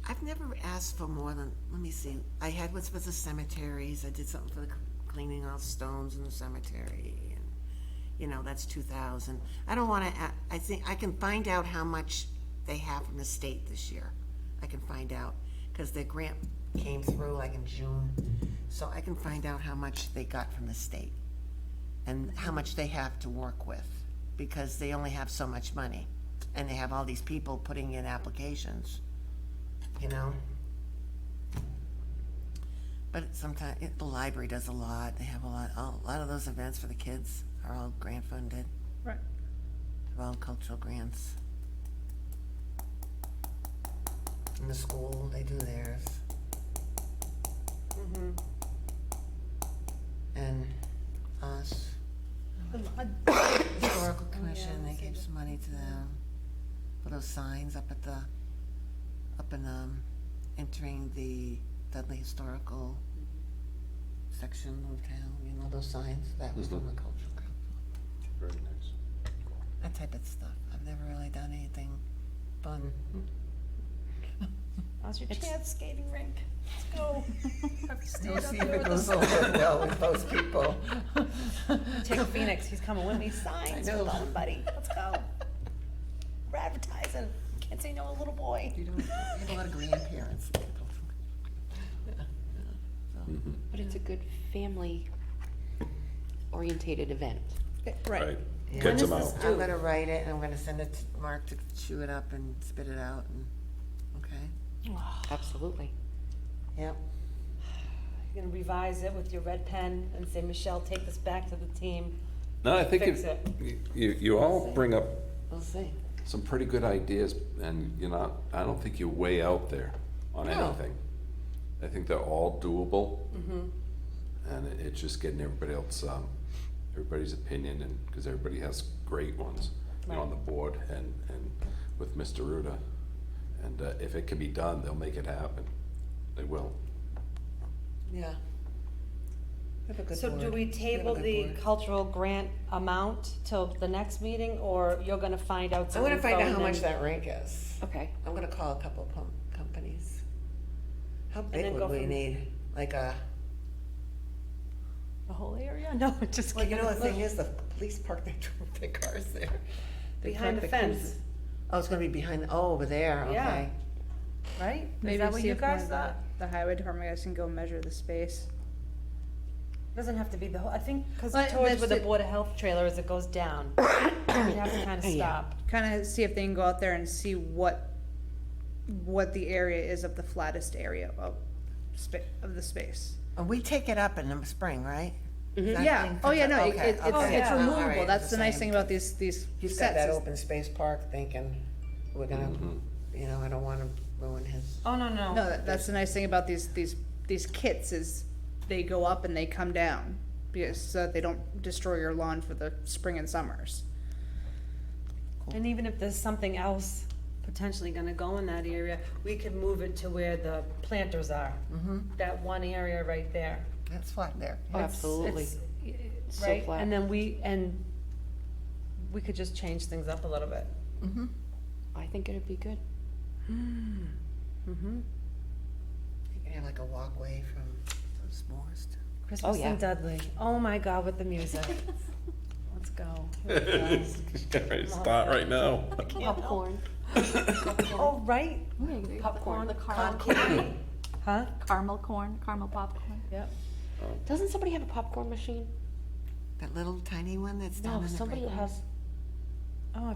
I've never asked for more than, let me see, I had what's for the cemeteries, I did something for the cleaning out stones in the cemetery, and, you know, that's 2,000. I don't wanna, I think, I can find out how much they have from the state this year. I can find out, cause their grant came through like in June, so I can find out how much they got from the state and how much they have to work with, because they only have so much money, and they have all these people putting in applications, you know? But sometimes, the library does a lot, they have a lot of those events for the kids are all grant funded, Right. all cultural grants. In the school, they do theirs. And us. Historical Commission, they gave some money to them for those signs up in entering the Dudley Historical section of town, you know, those signs, that was from the cultural council. Very nice. That type of stuff. I've never really done anything fun. How's your chance skating rink? Let's go. Have to stand We'll up see there if it with goes the over well with those people. Take Phoenix, he's coming with me, signs, I know. hold on, buddy, let's go. We're advertising, can't say no to a little boy. You have a lot of grandparents. But it's a good family orientated event. Right. Yeah. Gets them When out. is this I'm gonna write it, and I'm gonna send it to Mark to chew it up and spit it out, and, okay? Absolutely. Yep. You're gonna revise it with your red pen and say, Michelle, take this back to the team. No, I think Fix it. you all bring up We'll see. some pretty good ideas, and I don't think you're way out there on No. anything. I think they're all doable. And it's just getting everybody else, everybody's opinion, and, because everybody has great ones, you know, on the board and with Mr. Ruda. And if it can be done, they'll make it happen. They will. Yeah. Have a good So do board. we have a table good the board. cultural grant amount till the next meeting, or you're gonna find out I'm some gonna info find out and how much then- that rink is. Okay. I'm gonna call a couple of companies. How big then go would we from- need? Like a, 'cause The whole area? No, just Well, kidding. you know, the thing is, the police park their cars there. They Behind park the fence. cruisers. Oh, it's gonna be behind, over there, Yeah. okay. Right? Is Maybe that what see you if one guys of thought? the highway department guys can go measure the space. Doesn't have to be the whole, I think, because Well, towards that's where the it. Board of Health trailer is, it goes down. You have to kind of stop. Kind of see if they can go out there and see what the area is of the flattest area of the space. And we take it up in the spring, right? That Yeah, thing oh yeah, comes no, up? it- Okay, it's, okay. it's Yeah. All removable, right, that's it's the nice same. thing about these He's got sets that is- open space park thinking, we're gonna, you know, I don't wanna ruin his. Oh, no, no. No, that's the nice thing about these kits is they go up and they come down, because, so that they don't destroy your lawn for the spring and summers. And even if there's something else potentially gonna go in that area, we could move it to where the planters are. That one area right there. That's flat there. Oh, It's- absolutely. it's- So Right, flat. and then we could just change things up a little bit. Mm-hmm. I think it'd be good. Mm-hmm. You can have like a walkway from s'mores to. Christmas yeah. in Dudley. Oh my God, with the music. Let's go. Here we go. Right, start right now. Popcorn. Oh, right. Popcorn. The caramel Concrete. Huh? caramel corn, caramel popcorn. Yep. Doesn't somebody have a popcorn machine? That little tiny one that's down No, in the somebody break room? has. Oh,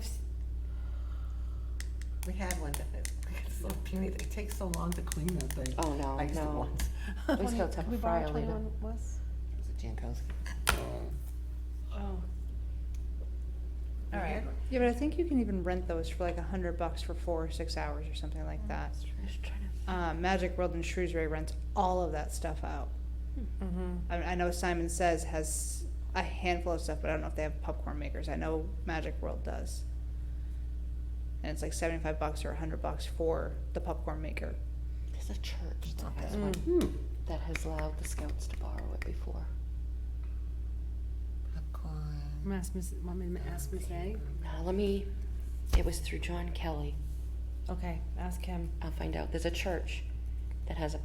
We had one that, it's so puny, it takes so long to clean that thing. Oh, no, I used it no. once. Boy Scouts have we a borrow fryer later. 21 was? It was a Jankowski. Oh. All right. Yeah, but I think you can even rent those for like $100 for 4 or 6 hours or something like that. Just trying to- Magic World in Shrewsbury rents all of that stuff out. Mm-hmm. I know Simon Says has a handful of stuff, but I don't know if they have popcorn makers. I know Magic World does. And it's like $75 or $100 for the popcorn maker. There's a church that Okay. has one, that has allowed the scouts to borrow it before. Popcorn. Want me to ask Miss A? Now, it was through John Kelly. Okay, ask him. I'll find out. There's a church that has a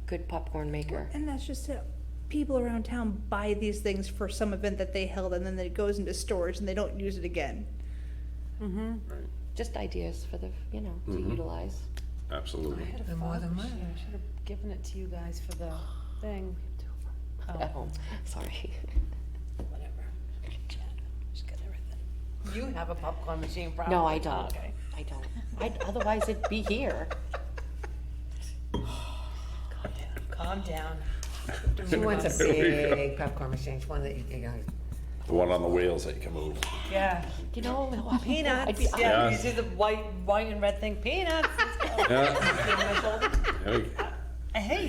good popcorn maker. And that's just it. People around town buy these things for some event that they held, and then it goes into storage and they don't use it again. Mm-hmm. Just ideas for the, to utilize. Absolutely. I had a The more fog the machine. merrier. I should have given it to you guys for the thing. Oh. At home. Sorry. Whatever. Just got everything. You have a popcorn machine, probably. No, I don't. Okay. I don't. Otherwise it'd be here. Calm down. She wants a big popcorn machine, one that you know, The one on the wheels that you can move. Yeah. Peanuts. I'd be- Yeah, Yeah. you see the white and red thing. Peanuts. Let's go. Yeah. There we- Hey,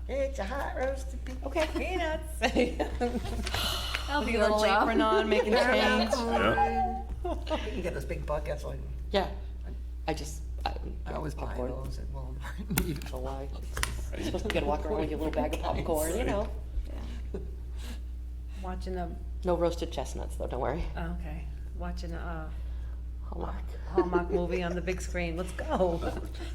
it's a hot roasted pig. okay, peanuts. That'll With be your our little job. apron on, making change. Yeah. You can get those big buckets like, Yeah. I always buy popcorn. those at Walmart. I don't know why. You're supposed to get to walk around with your little bag of popcorn, Watching a, No roasted chestnuts though, don't worry. okay, watching a Hallmark. Hallmark movie on the big screen. Let's go.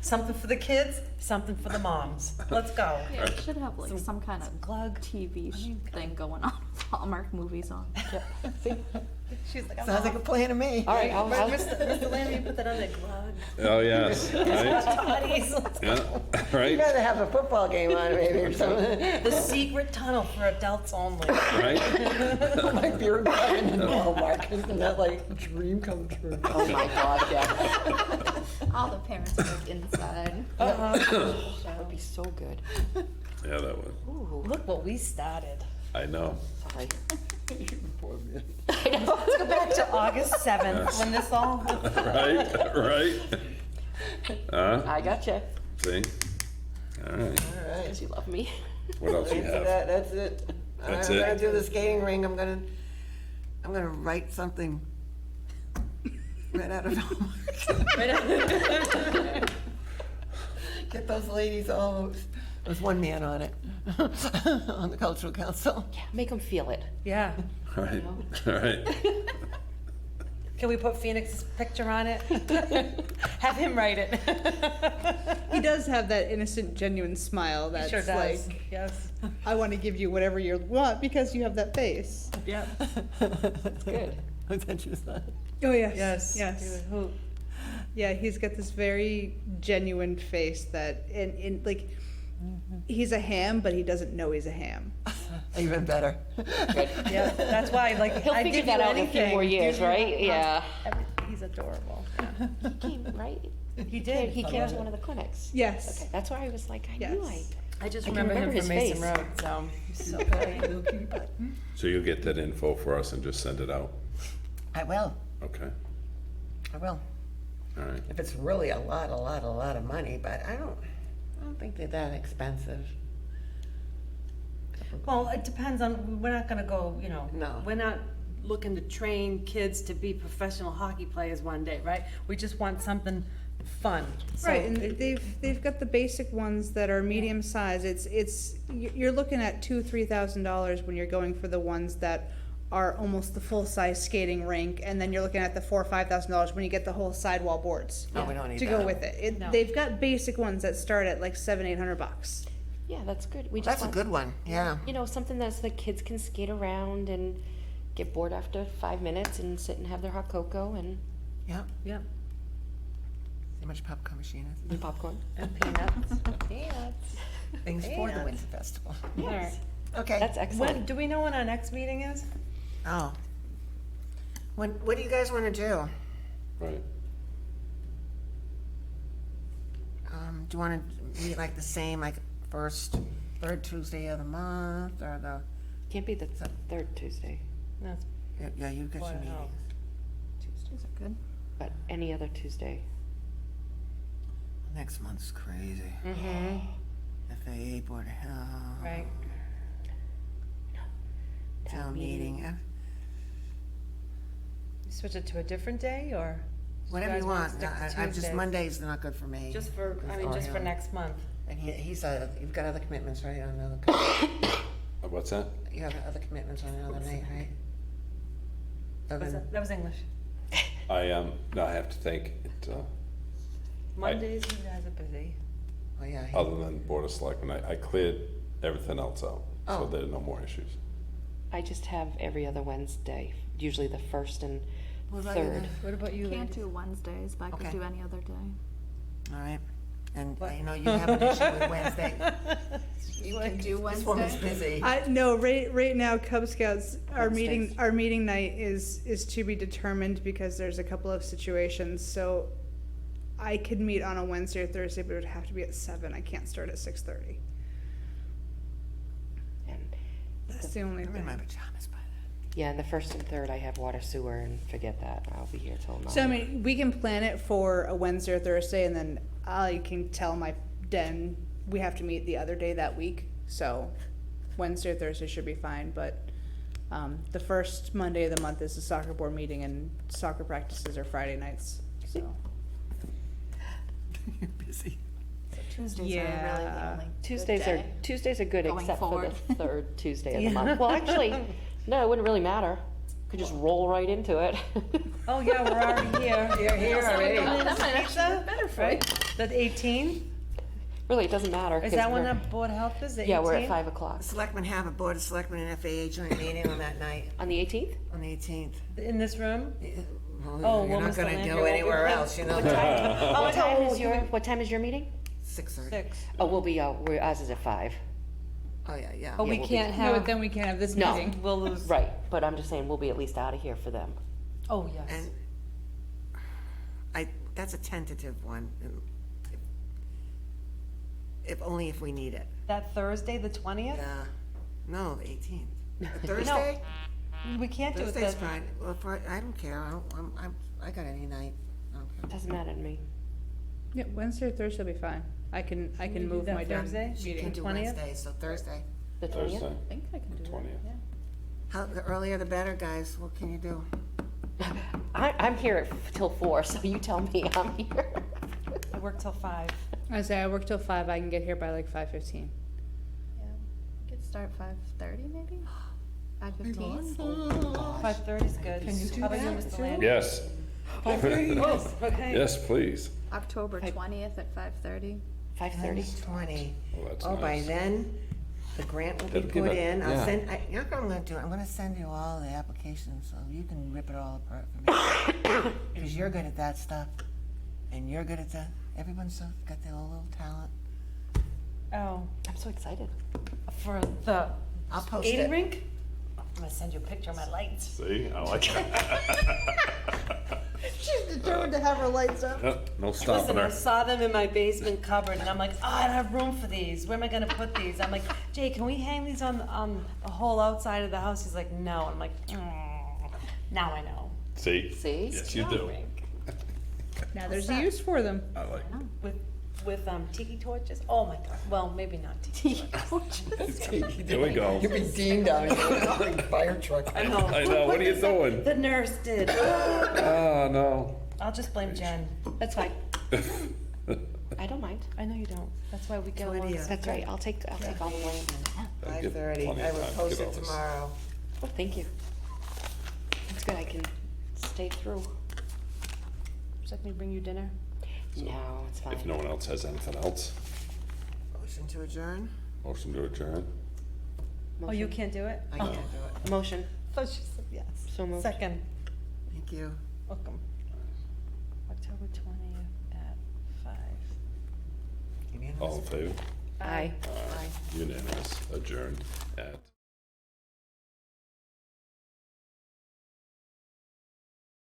Something for the kids, something for the moms. Let's go. Yeah, it should have like some kind of Glug. TV thing going on with Hallmark movies on. She's like, Sounds like a plan to me. All right, I'll, Mr. Landry, put that on there. Glug. Oh, yes. Right? Toddies. Let's go. Yeah. You'd Right? rather have a football game on maybe or something. The secret tunnel for adults only. Right? My beer garden in Walmart, isn't that like a dream come true? oh my God, yeah. All the parents are like inside. That would be so good. Yeah, that would. Ooh, Look what we started. I know. sorry. Let's go back to August 7th when this all. Right? Right? I gotcha. See? All right. All right. Because you love me. What else you That's have? that, that's it. That's I'm it? gonna do the skating ring, I'm gonna write something right out of Hallmark. Get those ladies all, there's one man on it, on the cultural council. Yeah, make them feel it. Yeah. All right. All right. Can we put Phoenix's picture on it? Have him write it. He does have that innocent, genuine smile He that's sure does, like, yes. I want to give you whatever you want because you have that face. Yep. That's good. Oh, yes. Yes. Yes. Who, Yeah, he's got this very genuine face that, like, he's a ham, but he doesn't know he's a ham. Even better. Good. yeah, that's why, like, He'll I figure give that you out in a few anything. more years, Give you right? Yeah. He's adorable. He came, right? He did. He came to one of the clinics. Yes. Okay, that's why I was like, I knew Yes. I just I can remember him remember from his Mason face. Road, so he's so great. So you'll get that info for us and just send it out? I will, Okay, I will. all right. If it's really a lot of money, but I don't think they're that expensive. Well, it depends on, we're not gonna go, you know, No. we're not looking to train kids to be professional hockey players one day, right? We just want something fun. So Right, and it- they've got the basic ones that are medium size. You're looking at $2,000-3,000 when you're going for the ones that are almost the full size skating rink, and then you're looking at the $4,000-5,000 when you get the whole sidewall boards No, we don't need to that. go with it. No. They've got basic ones that start at like $700-800. Yeah, that's good. We just That's a want, good one, yeah. you know, something that's the kids can skate around and get bored after 5 minutes and sit and have their hot cocoa and Yeah, yeah, see how much popcorn machine is. popcorn. and peanuts. Peanuts. Things for the Winter Festival. All right. Okay. That's When, excellent. do we know when our next meeting is? Oh. What do you guys wanna do? Right. Do you wanna meet like the same, like third Tuesday of the month, or the, Can't be the third Tuesday, No, it's yeah, you get Board your of Health. meetings. Tuesdays are good. but any other Tuesday. Next month's crazy. Mm-hmm, FAA, Board of Health. right. Town meeting, You switch it to a different day, or? whatever guys you wanna want. stick to I'm just, Tuesdays? Mondays are not good for me. Just for, I mean, Or just for him. next month. And you've got other commitments, right, on another, What's that? you have other commitments on another night, right? Other Was than- that was English. No, I have to think, Mondays, you guys are busy. Oh, yeah. other than Board of Selectmen, I cleared everything else out, so Oh. there are no more issues. I just have every other Wednesday, usually the first and What about you third. then? What about you, Can't ladies? do Wednesdays, but I could Okay. do any other day. All right. And What? I know you have an issue with Wednesday. You can do This woman's Wednesday? busy. No, right now Cub Scouts, Wednesdays. our meeting night is to be determined because there's a couple of situations, so I could meet on a Wednesday or Thursday, but it would have to be at 7. I can't start at 6:30. And That's the only I'm in thing. my pajamas by then. yeah, and the first and third I have water sewer and forget that. I'll be here till 9. So I mean, we can plan it for a Wednesday or Thursday, and then I can tell my den we have to meet the other day that week. So Wednesday or Thursday should be fine, but the first Monday of the month is the soccer board meeting, and soccer practices are Friday nights. So You're busy. Tuesdays are really the Yeah. only good Tuesdays are good going except forward. for the third Tuesday of Yeah. the month. Well, actually, no, it wouldn't really matter. Could just roll right into it. Oh, yeah, we're already here. You're here already. That's better for you. The 18th? Really, it doesn't matter. Is 'cause that when we're- the Board of Health is, the 18th? Yeah, we're at 5 o'clock. The selectmen have a Board of Selectmen and FAA joint meeting on that night, On the 18th? on the 18th. In this room? Well, Oh, you're well, not Mr. gonna Landry go won't be anywhere present. else, you know. What time is your meeting? 6:30. 6. Oh, ours is at 5. Oh, yeah, yeah. Oh, we we'll be- can't no, have, then we can't have this No. meeting. we'll lose. Right, but I'm just saying, we'll be at least out of here for them. Oh, yes. And that's a tentative one. If only if we need it. That Thursday, the 20th? Yeah. No, the 18th. Thursday? We can't do it Thursday's then. fine. Well, I don't care. I got any night. I don't care. Doesn't matter to me. Yeah, Wednesday or Thursday will be fine. I can we do move that my den Thursday? She meeting. can do 20th? Wednesday, so Thursday. The 20th? Thursday, I think I can do that. 20th. Yeah. How, the earlier the better, guys. What can you do? I'm here till 4, so you tell me I'm here. I work till 5. I say I work till 5. I can get here by like 5:15. Yeah, we could start 5:30 maybe? 5:15? 5:30 is good. Can you do How about you, that, Mr. too? Landry? Yes. Oh, okay. Yes, please. October 20th at 5:30. 5:30. 20. Oh, that's Oh, by nice. then, the grant will be That'll give put it- in. I'll yeah. send, you know what I'm gonna do? I'm gonna send you all the applications, so you can rip it all apart for me. Because you're good at that stuff, and you're good at that. Everyone's got their own little talent. Oh, I'm so excited. for the I'll post skating it. rink? I'm gonna send you a picture of my lights. See, I like that. She's determined to have her lights up. No stopping Listen, I her. saw them in my basement cupboard, and I'm like, oh, I don't have room for these. Where am I gonna put these? I'm like, Jay, can we hang these on the whole outside of the house? He's like, no. I'm like, now I know. See? See? Yes, you do. Now there's a use for them. I like With tiki torches. Oh my god. Well, maybe not tiki torches. Here we go. You'll be deemed out of a fire truck. I know. I know, what are you doing? The nurse did. Oh, no. I'll just blame Jen. That's fine. I don't mind. I know you don't. That's why we get along. 20th. That's right. I'll take all the blame. That'll give 5:30. plenty I of will time to post get it all this. tomorrow. Oh, thank you. That's good. I can stay through. Would you like me to bring you dinner? No, it's fine. If no one else has anything else, Motion to adjourn? motion to adjourn. Oh, you Motion. can't do it? I can't do it. Motion. Oh, she said yes. So moved. Second. Thank you. Welcome. October 20th at 5. Unanimous? All in favor? Aye. Unanimous, adjourned at